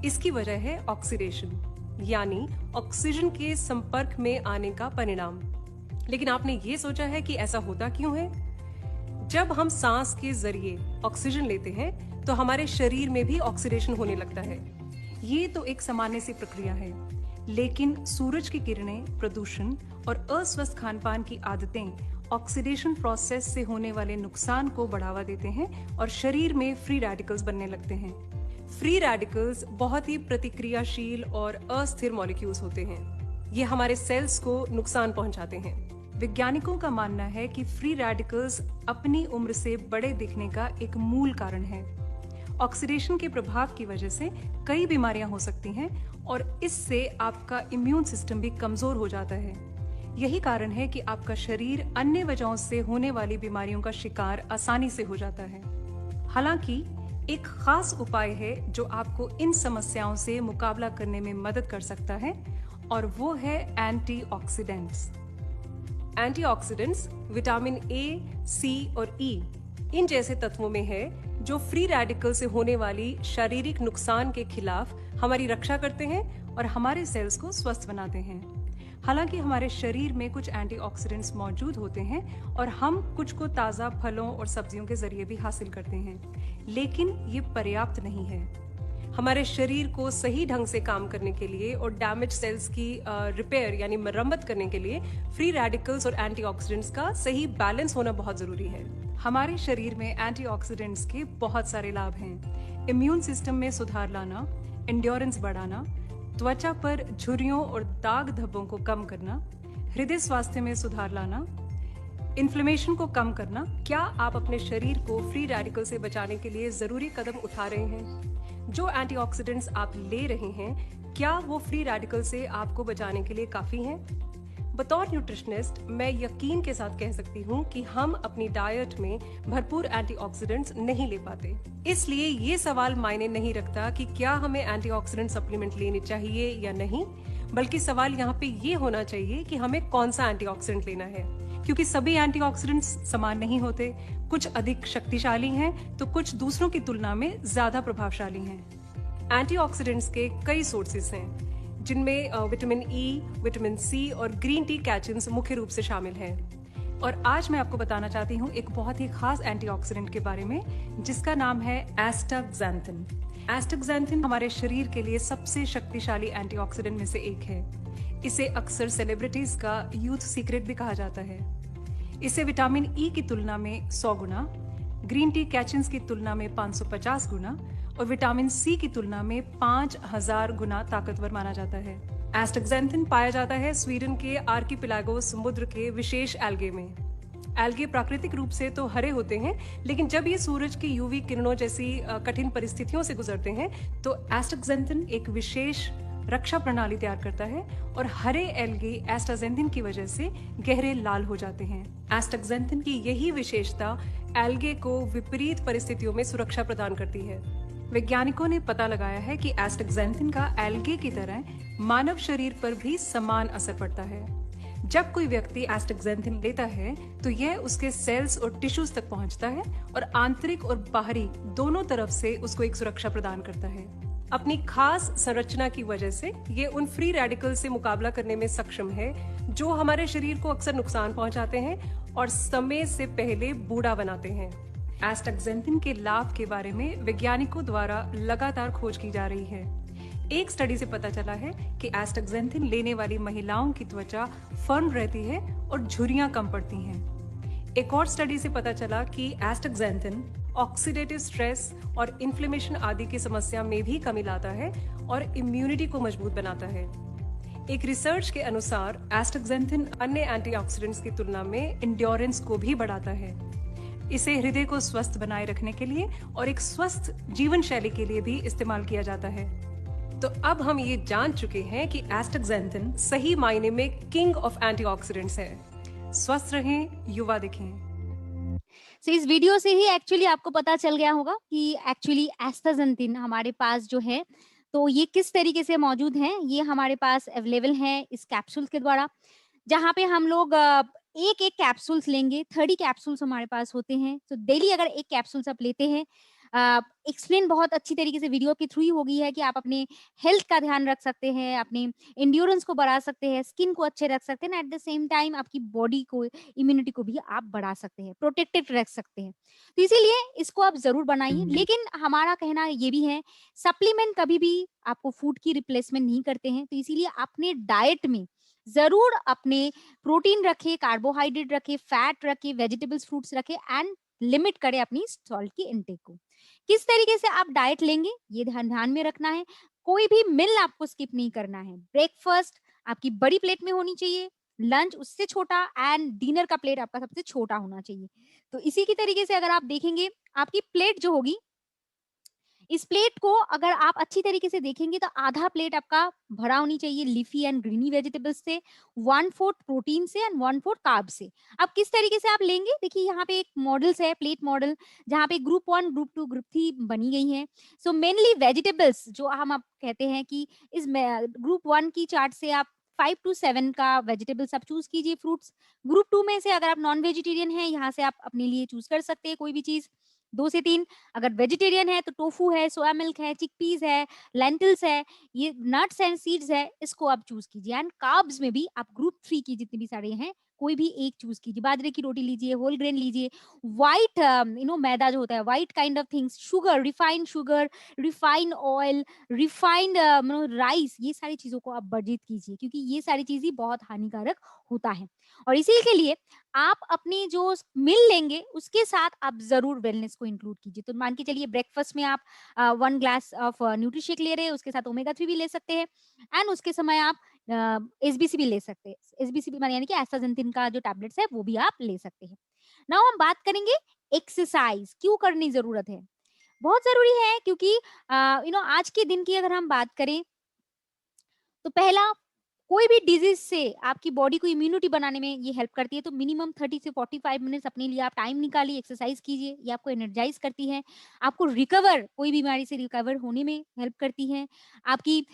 इसकी वजह है ऑक्सीडेशन, यानी ऑक्सीजन के संपर्क में आने का परिणाम। लेकिन आपने ये सोचा है कि ऐसा होता क्यों है? जब हम सांस के जरिए ऑक्सीजन लेते हैं तो हमारे शरीर में भी ऑक्सीडेशन होने लगता है। ये तो एक सामान्य सी प्रक्रिया है, लेकिन सूरज की किरणें, प्रदूषण और अस्वस्थ खानपान की आदतें ऑक्सीडेशन प्रोसेस से होने वाले नुकसान को बढ़ावा देते हैं और शरीर में फ्री रेडिकल्स बनने लगते हैं। फ्री रेडिकल्स बहुत ही प्रतिक्रियाशील और अस्थिर मॉलिक्यूल्स होते हैं। ये हमारे सेल्स को नुकसान पहुंचाते हैं। वैज्ञानिकों का मानना है कि फ्री रेडिकल्स अपनी उम्र से बड़े दिखने का एक मूल कारण है। ऑक्सीडेशन के प्रभाव की वजह से कई बीमारियां हो सकती हैं, और इससे आपका इम्यून सिस्टम भी कमजोर हो जाता है। यही कारण है कि आपका शरीर अन्य वजहों से होने वाली बीमारियों का शिकार आसानी से हो जाता है। हालांकि एक खास उपाय है जो आपको इन समस्याओं से मुकाबला करने में मदद कर सकता है, और वो है एंटीऑक्सीडेंट्स। एंटीऑक्सीडेंट्स विटामिन ए, सी और ई इन जैसे तत्वों में है जो फ्री रेडिकल से होने वाली शारीरिक नुकसान के खिलाफ हमारी रक्षा करते हैं और हमारे सेल्स को स्वस्थ बनाते हैं। हालांकि हमारे शरीर में कुछ एंटीऑक्सीडेंट्स मौजूद होते हैं और हम कुछ को ताज़ा फलों और सब्जियों के जरिए भी हासिल करते हैं, लेकिन ये पर्याप्त नहीं है। हमारे शरीर को सही ढंग से काम करने के लिए और डैमेज सेल्स की रिपेयर यानी मरम्मत करने के लिए फ्री रेडिकल्स और एंटीऑक्सीडेंट्स का सही बैलेंस होना बहुत जरूरी है। हमारे शरीर में एंटीऑक्सीडेंट्स के बहुत सारे लाभ हैं। इम्यून सिस्टम में सुधार लाना, एंड्योरेंस बढ़ाना, त्वचा पर झुर्रियों और दाग धब्बों को कम करना, हृदय स्वास्थ्य में सुधार लाना, इन्फ्लेमेशन को कम करना। क्या आप अपने शरीर को फ्री रेडिकल से बचाने के लिए जरूरी कदम उठा रहे हैं? जो एंटीऑक्सीडेंट्स आप ले रहे हैं, क्या वो फ्री रेडिकल से आपको बचाने के लिए काफी हैं? बतौर न्यूट्रिशनिस्ट मैं यकीन के साथ कह सकती हूँ कि हम अपनी डाइट में भरपूर एंटीऑक्सीडेंट्स नहीं ले पाते। इसलिए ये सवाल मायने नहीं रखता कि क्या हमें एंटीऑक्सीडेंट सप्लीमेंट लेनी चाहिए या नहीं, बल्कि सवाल यहाँ पे ये होना चाहिए कि हमें कौन सा एंटीऑक्सीडेंट लेना है, क्योंकि सभी एंटीऑक्सीडेंट्स समान नहीं होते। कुछ अधिक शक्तिशाली हैं तो कुछ दूसरों की तुलना में ज्यादा प्रभावशाली हैं। एंटीऑक्सीडेंट्स के कई सोर्सेस हैं, जिनमें विटामिन ई, विटामिन सी और ग्रीन टी कैचिन्स मुख्य रूप से शामिल हैं। और आज मैं आपको बताना चाहती हूँ एक बहुत ही खास एंटीऑक्सीडेंट के बारे में, जिसका नाम है एस्टाक्सेंथिन। एस्टाक्सेंथिन हमारे शरीर के लिए सबसे शक्तिशाली एंटीऑक्सीडेंट में से एक है। इसे अक्सर सेलिब्रिटीज का यूथ सीक्रेट भी कहा जाता है। इसे विटामिन ई की तुलना में 100 गुना, ग्रीन टी कैचिन्स की तुलना में 550 गुना और विटामिन सी की तुलना में 5000 गुना ताकतवर माना जाता है। एस्टाक्सेंथिन पाया जाता है स्वीडन के आर्किपेलागो समुद्र के विशेष एल्गे में। एल्गे प्राकृतिक रूप से तो हरे होते हैं, लेकिन जब ये सूरज की यूवी किरणों जैसी कठिन परिस्थितियों से गुजरते हैं तो एस्टाक्सेंथिन एक विशेष रक्षा प्रणाली तैयार करता है और हरे एल्गे एस्टाक्सेंथिन की वजह से गहरे लाल हो जाते हैं। एस्टाक्सेंथिन की यही विशेषता एल्गे को विपरीत परिस्थितियों में सुरक्षा प्रदान करती है। वैज्ञानिकों ने पता लगाया है कि एस्टाक्सेंथिन का एल्गे की तरह मानव शरीर पर भी समान असर पड़ता है। जब कोई व्यक्ति एस्टाक्सेंथिन लेता है तो यह उसके सेल्स और टिश्यूज तक पहुंचता है और आंतरिक और बाहरी दोनों तरफ से उसको एक सुरक्षा प्रदान करता है। अपनी खास संरचना की वजह से ये उन फ्री रेडिकल से मुकाबला करने में सक्षम है जो हमारे शरीर को अक्सर नुकसान पहुंचाते हैं और समय से पहले बूढ़ा बनाते हैं। एस्टाक्सेंथिन के लाभ के बारे में वैज्ञानिकों द्वारा लगातार खोज की जा रही है। एक स्टडी से पता चला है कि एस्टाक्सेंथिन लेने वाली महिलाओं की त्वचा फर्म रहती है और झुर्रियां कम पड़ती हैं। एक और स्टडी से पता चला कि एस्टाक्सेंथिन ऑक्सीडेटिव स्ट्रेस और इन्फ्लेमेशन आदि की समस्या में भी कमी लाता है और इम्यूनिटी को मजबूत बनाता है। एक रिसर्च के अनुसार एस्टाक्सेंथिन अन्य एंटीऑक्सीडेंट्स की तुलना में एंड्योरेंस को भी बढ़ाता है। इसे हृदय को स्वस्थ बनाए रखने के लिए और एक स्वस्थ जीवन शैली के लिए भी इस्तेमाल किया जाता है। तो अब हम ये जान चुके हैं कि एस्टाक्सेंथिन सही मायने में किंग ऑफ एंटीऑक्सीडेंट्स है। स्वस्थ रहें, युवा दिखें। So, इस वीडियो से ही एक्चुअली आपको पता चल गया होगा कि एक्चुअली एस्टाक्सेंथिन हमारे पास जो है तो ये किस तरीके से मौजूद है। ये हमारे पास अवेलेबल है इस कैप्सूल के द्वारा, जहाँ पे हम लोग एक एक कैप्सूल्स लेंगे। 30 कैप्सूल्स हमारे पास होते हैं। तो डेली अगर एक कैप्सूल्स आप लेते हैं, एक्सप्लेन बहुत अच्छी तरीके से वीडियो के थ्रू ही हो गई है कि आप अपने हेल्थ का ध्यान रख सकते हैं, अपने एंड्योरेंस को बढ़ा सकते हैं, स्किन को अच्छे रख सकते हैं, एट द सेम टाइम आपकी बॉडी को, इम्यूनिटी को भी आप बढ़ा सकते हैं, प्रोटेक्टेड रख सकते हैं। तो इसीलिए इसको आप जरूर बनाइए। लेकिन हमारा कहना ये भी है, सप्लीमेंट कभी भी आपको फूड की रिप्लेसमेंट नहीं करते हैं। तो इसीलिए अपने डाइट में जरूर अपने प्रोटीन रखे, कार्बोहाइड्रेट रखे, फैट रखे, वेजिटेबल्स, फ्रूट्स रखे एंड लिमिट करें अपनी सॉल्ट की इनटेक को। किस तरीके से आप डाइट लेंगे ये ध्यान में रखना है। कोई भी मील आपको स्किप नहीं करना है। ब्रेकफास्ट आपकी बड़ी प्लेट में होनी चाहिए, लंच उससे छोटा एंड डिनर का प्लेट आपका सबसे छोटा होना चाहिए। तो इसी की तरीके से अगर आप देखेंगे, आपकी प्लेट जो होगी, इस प्लेट को अगर आप अच्छी तरीके से देखेंगे तो आधा प्लेट आपका भरा होनी चाहिए लीफी एंड ग्रीनी वेजिटेबल्स से, 1/4 प्रोटीन से एंड 1/4 कार्ब से। अब किस तरीके से आप लेंगे, देखिए यहाँ पे एक मॉडल्स है, प्लेट मॉडल, जहाँ पे ग्रुप 1, ग्रुप 2, ग्रुप 3 बनी गई है। सो मेनली वेजिटेबल्स जो हम आप कहते हैं कि इस ग्रुप 1 की चार्ट से आप 5 टू 7 का वेजिटेबल्स आप चूज कीजिए, फ्रूट्स। ग्रुप 2 में से अगर आप नॉन वेजिटेरियन हैं, यहाँ से आप अपने लिए चूज कर सकते हैं कोई भी चीज 2 से 3। अगर वेजिटेरियन है तो टोफू है, सोया मिल्क है, चिकपीस है, लेंटिल्स है, ये नट्स एंड सीड्स है, इसको आप चूज कीजिए। एंड कार्ब्स में भी आप ग्रुप 3 की जितनी भी सारे हैं कोई भी एक चूज कीजिए। बाजरे की रोटी लीजिए, होल ग्रेन लीजिए, व्हाइट मैदा जो होता है, white kind of things, sugar, refined oil, refined rice, ये सारी चीजों को आप वर्जित कीजिए, क्योंकि ये सारी चीजें बहुत हानिकारक होता है। और इसी के लिए आप अपनी जो मिल लेंगे उसके साथ आप जरूर वेलनेस को इंक्लूड कीजिए। तो मान के चलिए ब्रेकफास्ट में आप 1 ग्लास ऑफ न्यूट्रीशेक ले रहे हैं, उसके साथ ओमेगा 3 भी ले सकते हैं, एंड उसके समय आप एसबीसी भी ले सकते हैं। एसबीसी माने यानी कि एस्टाजेंटिन का जो टैबलेट्स है वो भी आप ले सकते हैं। नाउ हम बात करेंगे एक्सरसाइज क्यों करनी जरूरत है। बहुत जरूरी है, क्योंकि आज के दिन की अगर हम बात करें तो पहला, कोई भी डिजीज से आपकी बॉडी को इम्यूनिटी बनाने में ये हेल्प करती है। तो मिनिमम 30 से 45 मिनट्स अपने लिए आप टाइम निकालिए, एक्सरसाइज कीजिए, ये आपको एनर्जाइज करती है, आपको रिकवर, कोई बीमारी से रिकवर होने में हेल्प करती है, आपकी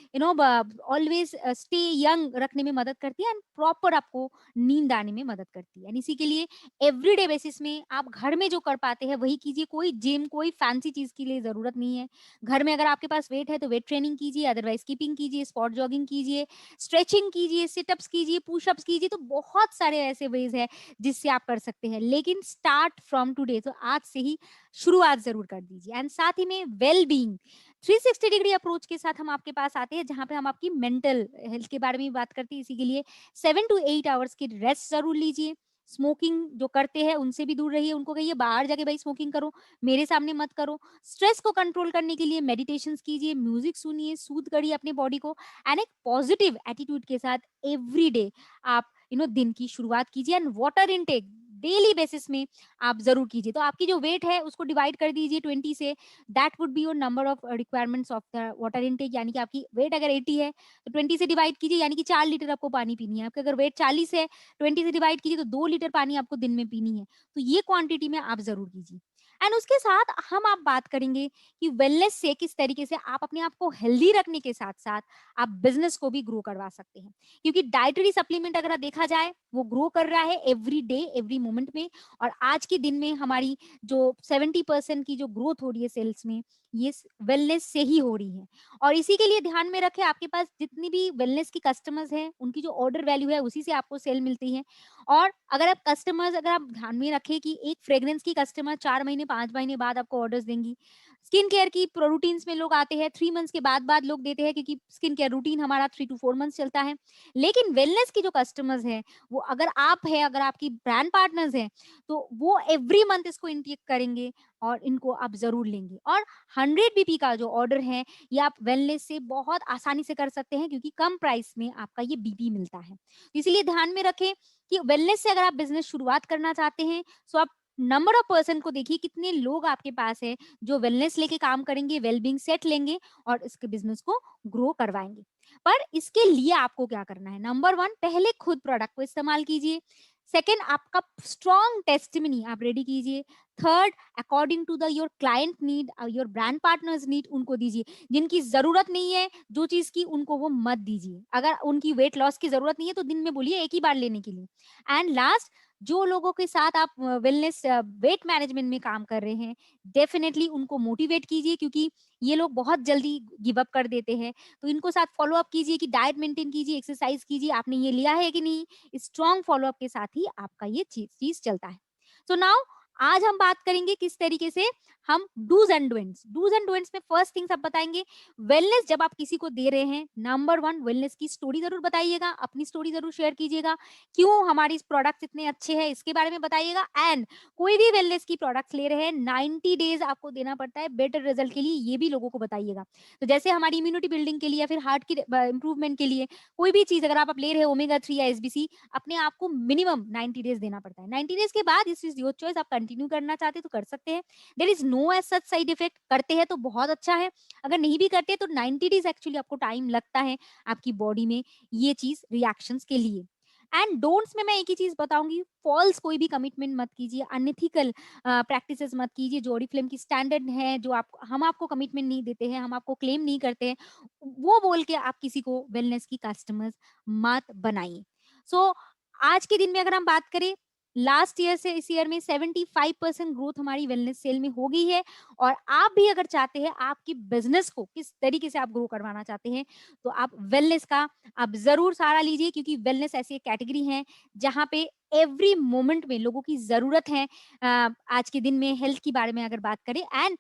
ऑलवेज स्टे यंग रखने में मदद करती है, एंड प्रॉपर आपको नींद आने में मदद करती है। एंड इसी के लिए एवरीडे बेसिस में आप घर में जो कर पाते हैं वही कीजिए। कोई जिम, कोई फैंसी चीज के लिए जरूरत नहीं है। घर में अगर आपके पास वेट है तो वेट ट्रेनिंग कीजिए, अदरवाइज स्किपिंग कीजिए, स्पॉट जॉगिंग कीजिए, स्ट्रेचिंग कीजिए, सिटअप्स कीजिए, पुशअप्स कीजिए। तो बहुत सारे ऐसे वेज है जिससे आप कर सकते हैं, लेकिन स्टार्ट फ्रॉम टुडे, तो आज से ही शुरुआत जरूर कर दीजिए। एंड साथ ही में वेल बीइंग 360 डिग्री अप्रोच के साथ हम आपके पास आते हैं, जहां पे हम आपकी मेंटल हेल्थ के बारे में भी बात करते हैं। इसी के लिए 7 to 8 आवर्स की रेस्ट जरूर लीजिए। स्मोकिंग जो करते हैं उनसे भी दूर रहिए, उनको कहिए बाहर जाके भाई स्मोकिंग करो, मेरे सामने मत करो। स्ट्रेस को कंट्रोल करने के लिए मेडिटेशंस कीजिए, म्यूजिक सुनिए, सूद करिए अपने बॉडी को, एंड एक पॉजिटिव एटीट्यूड के साथ एवरी डे आप दिन की शुरुआत कीजिए। And water intake daily basis में आप जरूर कीजिए। तो आपकी जो वेट है उसको डिवाइड कर दीजिए 20 से, that would be your number of requirements of the water intake. यानी कि आपकी वेट अगर 80 है तो 20 से डिवाइड कीजिए, यानी कि 4 लीटर आपको पानी पीनी है। आपके अगर वेट 40 है, 20 से डिवाइड कीजिए तो 2 लीटर पानी आपको दिन में पीनी है। तो ये क्वांटिटी में आप जरूर कीजिए। एंड उसके साथ हम आप बात करेंगे कि वेलनेस से किस तरीके से आप अपने आप को हेल्दी रखने के साथ साथ आप बिजनेस को भी ग्रो करवा सकते हैं। क्योंकि डाइटरी सप्लीमेंट अगर देखा जाए वो ग्रो कर रहा है एवरी डे, एवरी मोमेंट में। और आज के दिन में हमारी जो 70% की जो ग्रोथ हो रही है सेल्स में, ये वेलनेस से ही हो रही है। और इसी के लिए ध्यान में रखें, आपके पास जितनी भी वेलनेस की कस्टमर्स हैं उनकी जो ऑर्डर वैल्यू है उसी से आपको सेल मिलती है। और अगर आप कस्टमर्स, अगर आप ध्यान में रखें कि एक फ्रेग्रेंस की कस्टमर 4 महीने 5 महीने बाद आपको ऑर्डर्स देंगी। स्किन केयर की रूटीन्स में लोग आते हैं 3 मंथ्स के बाद लोग देते हैं, क्योंकि स्किन केयर रूटीन हमारा 3 to 4 मंथ्स चलता है। लेकिन वेलनेस की जो कस्टमर्स हैं, वो अगर आप है, अगर आपकी ब्रांड पार्टनर्स हैं, तो वो एवरी मंथ इसको इनटेक करेंगे और इनको आप जरूर लेंगे। और 100 बीपी का जो ऑर्डर है ये आप वेलनेस से बहुत आसानी से कर सकते हैं, क्योंकि कम प्राइस में आपका ये बीपी मिलता है। इसीलिए ध्यान में रखें कि वेलनेस से अगर आप बिजनेस शुरुआत करना चाहते हैं तो आप नंबर ऑफ पर्सन को देखिए, कितने लोग आपके पास है जो वेलनेस लेके काम करेंगे, वेलबींग सेट लेंगे और इसके बिजनेस को ग्रो करवाएंगे। पर इसके लिए आपको क्या करना है, नंबर 1, पहले खुद प्रोडक्ट को इस्तेमाल कीजिए। सेकेंड, आपका स्ट्रॉन्ग टेस्टिमनी आप रेडी कीजिए। Third, according to the your client need, your brand partners need, उनको दीजिए। जिनकी जरूरत नहीं है जो चीज की, उनको वो मत दीजिए। अगर उनकी वेट लॉस की जरूरत नहीं है तो दिन में बोलिए एक ही बार लेने के लिए। एंड लास्ट, जो लोगों के साथ आप वेलनेस वेट मैनेजमेंट में काम कर रहे हैं, डेफिनेटली उनको मोटिवेट कीजिए, क्योंकि ये लोग बहुत जल्दी गिव अप कर देते हैं। तो इनको साथ फॉलो अप कीजिए कि डाइट मेंटेन कीजिए, एक्सरसाइज कीजिए, आपने ये लिया है कि नहीं। स्ट्रॉन्ग फॉलो अप के साथ ही आपका ये चीज चलता है। तो नाउ आज हम बात करेंगे किस तरीके से हम डूज एंड डोंट्स में फर्स्ट थिंग्स आप बताएंगे। वेलनेस जब आप किसी को दे रहे हैं, नंबर 1, वेलनेस की स्टोरी जरूर बताइएगा, अपनी स्टोरी जरूर शेयर कीजिएगा, क्यों हमारी प्रोडक्ट्स इतने अच्छे हैं इसके बारे में बताइएगा। एंड कोई भी वेलनेस की प्रोडक्ट्स ले रहे हैं 90 डेज आपको देना पड़ता है बेटर रिजल्ट के लिए, ये भी लोगों को बताइएगा। तो जैसे हमारी इम्यूनिटी बिल्डिंग के लिए या फिर हार्ट की इंप्रूवमेंट के लिए कोई भी चीज अगर आप ले रहे हो, ओमेगा 3 या एसबीसी, अपने आप को मिनिमम 90 डेज देना पड़ता है। 90 डेज के बाद इस इज योर चॉइस, आप कंटिन्यू करना चाहते हैं तो कर सकते हैं। There is no as such side effect, करते हैं तो बहुत अच्छा है, अगर नहीं भी करते तो 90 डेज एक्चुअली आपको टाइम लगता है आपकी बॉडी में ये चीज रिएक्शंस के लिए। एंड डोंट्स में मैं एक ही चीज बताऊंगी, फॉल्स कोई भी कमिटमेंट मत कीजिए, अनएथिकल प्रैक्टिसेस मत कीजिए। जो ओरिफ्लेम की स्टैंडर्ड है, जो आप हम आपको कमिटमेंट नहीं देते हैं, हम आपको क्लेम नहीं करते हैं, वो बोल के आप किसी को वेलनेस की कस्टमर्स मत बनाइए। सो आज के दिन में अगर हम बात करें, लास्ट ईयर से इस ईयर में 75% ग्रोथ हमारी वेलनेस सेल में हो गई है। और आप भी अगर चाहते हैं आपकी बिजनेस को किस तरीके से आप ग्रो करवाना चाहते हैं, तो आप वेलनेस का आप जरूर सहारा लीजिए, क्योंकि वेलनेस ऐसी एक कैटेगरी है जहाँ पे एवरी मोमेंट में लोगों की जरूरत है। आज के दिन में हेल्थ के बारे में अगर बात करें, एंड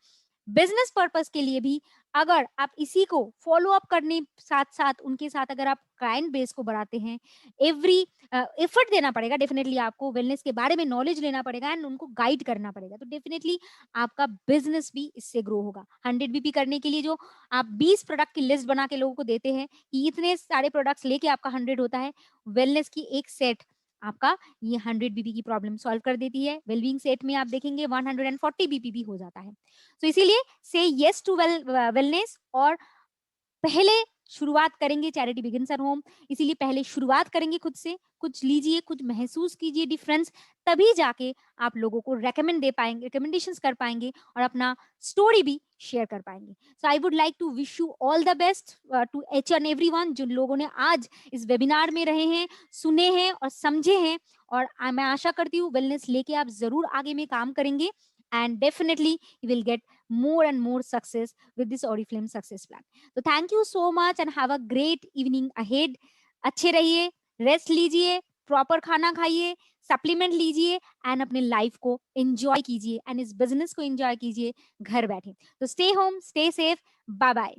बिजनेस पर्पस के लिए भी अगर आप इसी को फॉलो अप करने साथ साथ उनके साथ अगर आप क्लाइंट बेस को बढ़ाते हैं, एवरी एफर्ट देना पड़ेगा डेफिनेटली, आपको वेलनेस के बारे में नॉलेज लेना पड़ेगा एंड उनको गाइड करना पड़ेगा, तो डेफिनेटली आपका बिजनेस भी इससे ग्रो होगा। 100 बीपी करने के लिए जो आप 20 प्रोडक्ट की लिस्ट बना के लोगों को देते हैं कि इतने सारे प्रोडक्ट्स लेके आपका 100 होता है, वेलनेस की एक सेट आपका ये 100 बीपी की प्रॉब्लम सॉल्व कर देती है। वेलबींग सेट में आप देखेंगे 140 बीपी भी हो जाता है। तो इसीलिए से येस टू वेलनेस, और पहले शुरुआत करेंगे, चैरिटी बिगिंस एट होम, इसीलिए पहले शुरुआत करेंगे खुद से, कुछ लीजिए, कुछ महसूस कीजिए डिफरेंस, तभी जाके आप लोगों को रेकमेंड दे पाएंगे, रिकमेंडेशंस कर पाएंगे और अपना स्टोरी भी शेयर कर पाएंगे। So I would like to wish you all the best to each and everyone जिन लोगों ने आज इस वेबिनार में रहे हैं, सुने हैं और समझे हैं। और मैं आशा करती हूँ वेलनेस लेके आप जरूर आगे में काम करेंगे, and definitely you will get more and more success with this Oriflame success plan. तो thank you so much and have a great evening ahead. अच्छे रहिए, रेस्ट लीजिए, प्रॉपर खाना खाइए, सप्लीमेंट लीजिए एंड अपने लाइफ को एंजॉय कीजिए एंड इस बिजनेस को एंजॉय कीजिए घर बैठे। तो stay home, stay safe, bye bye.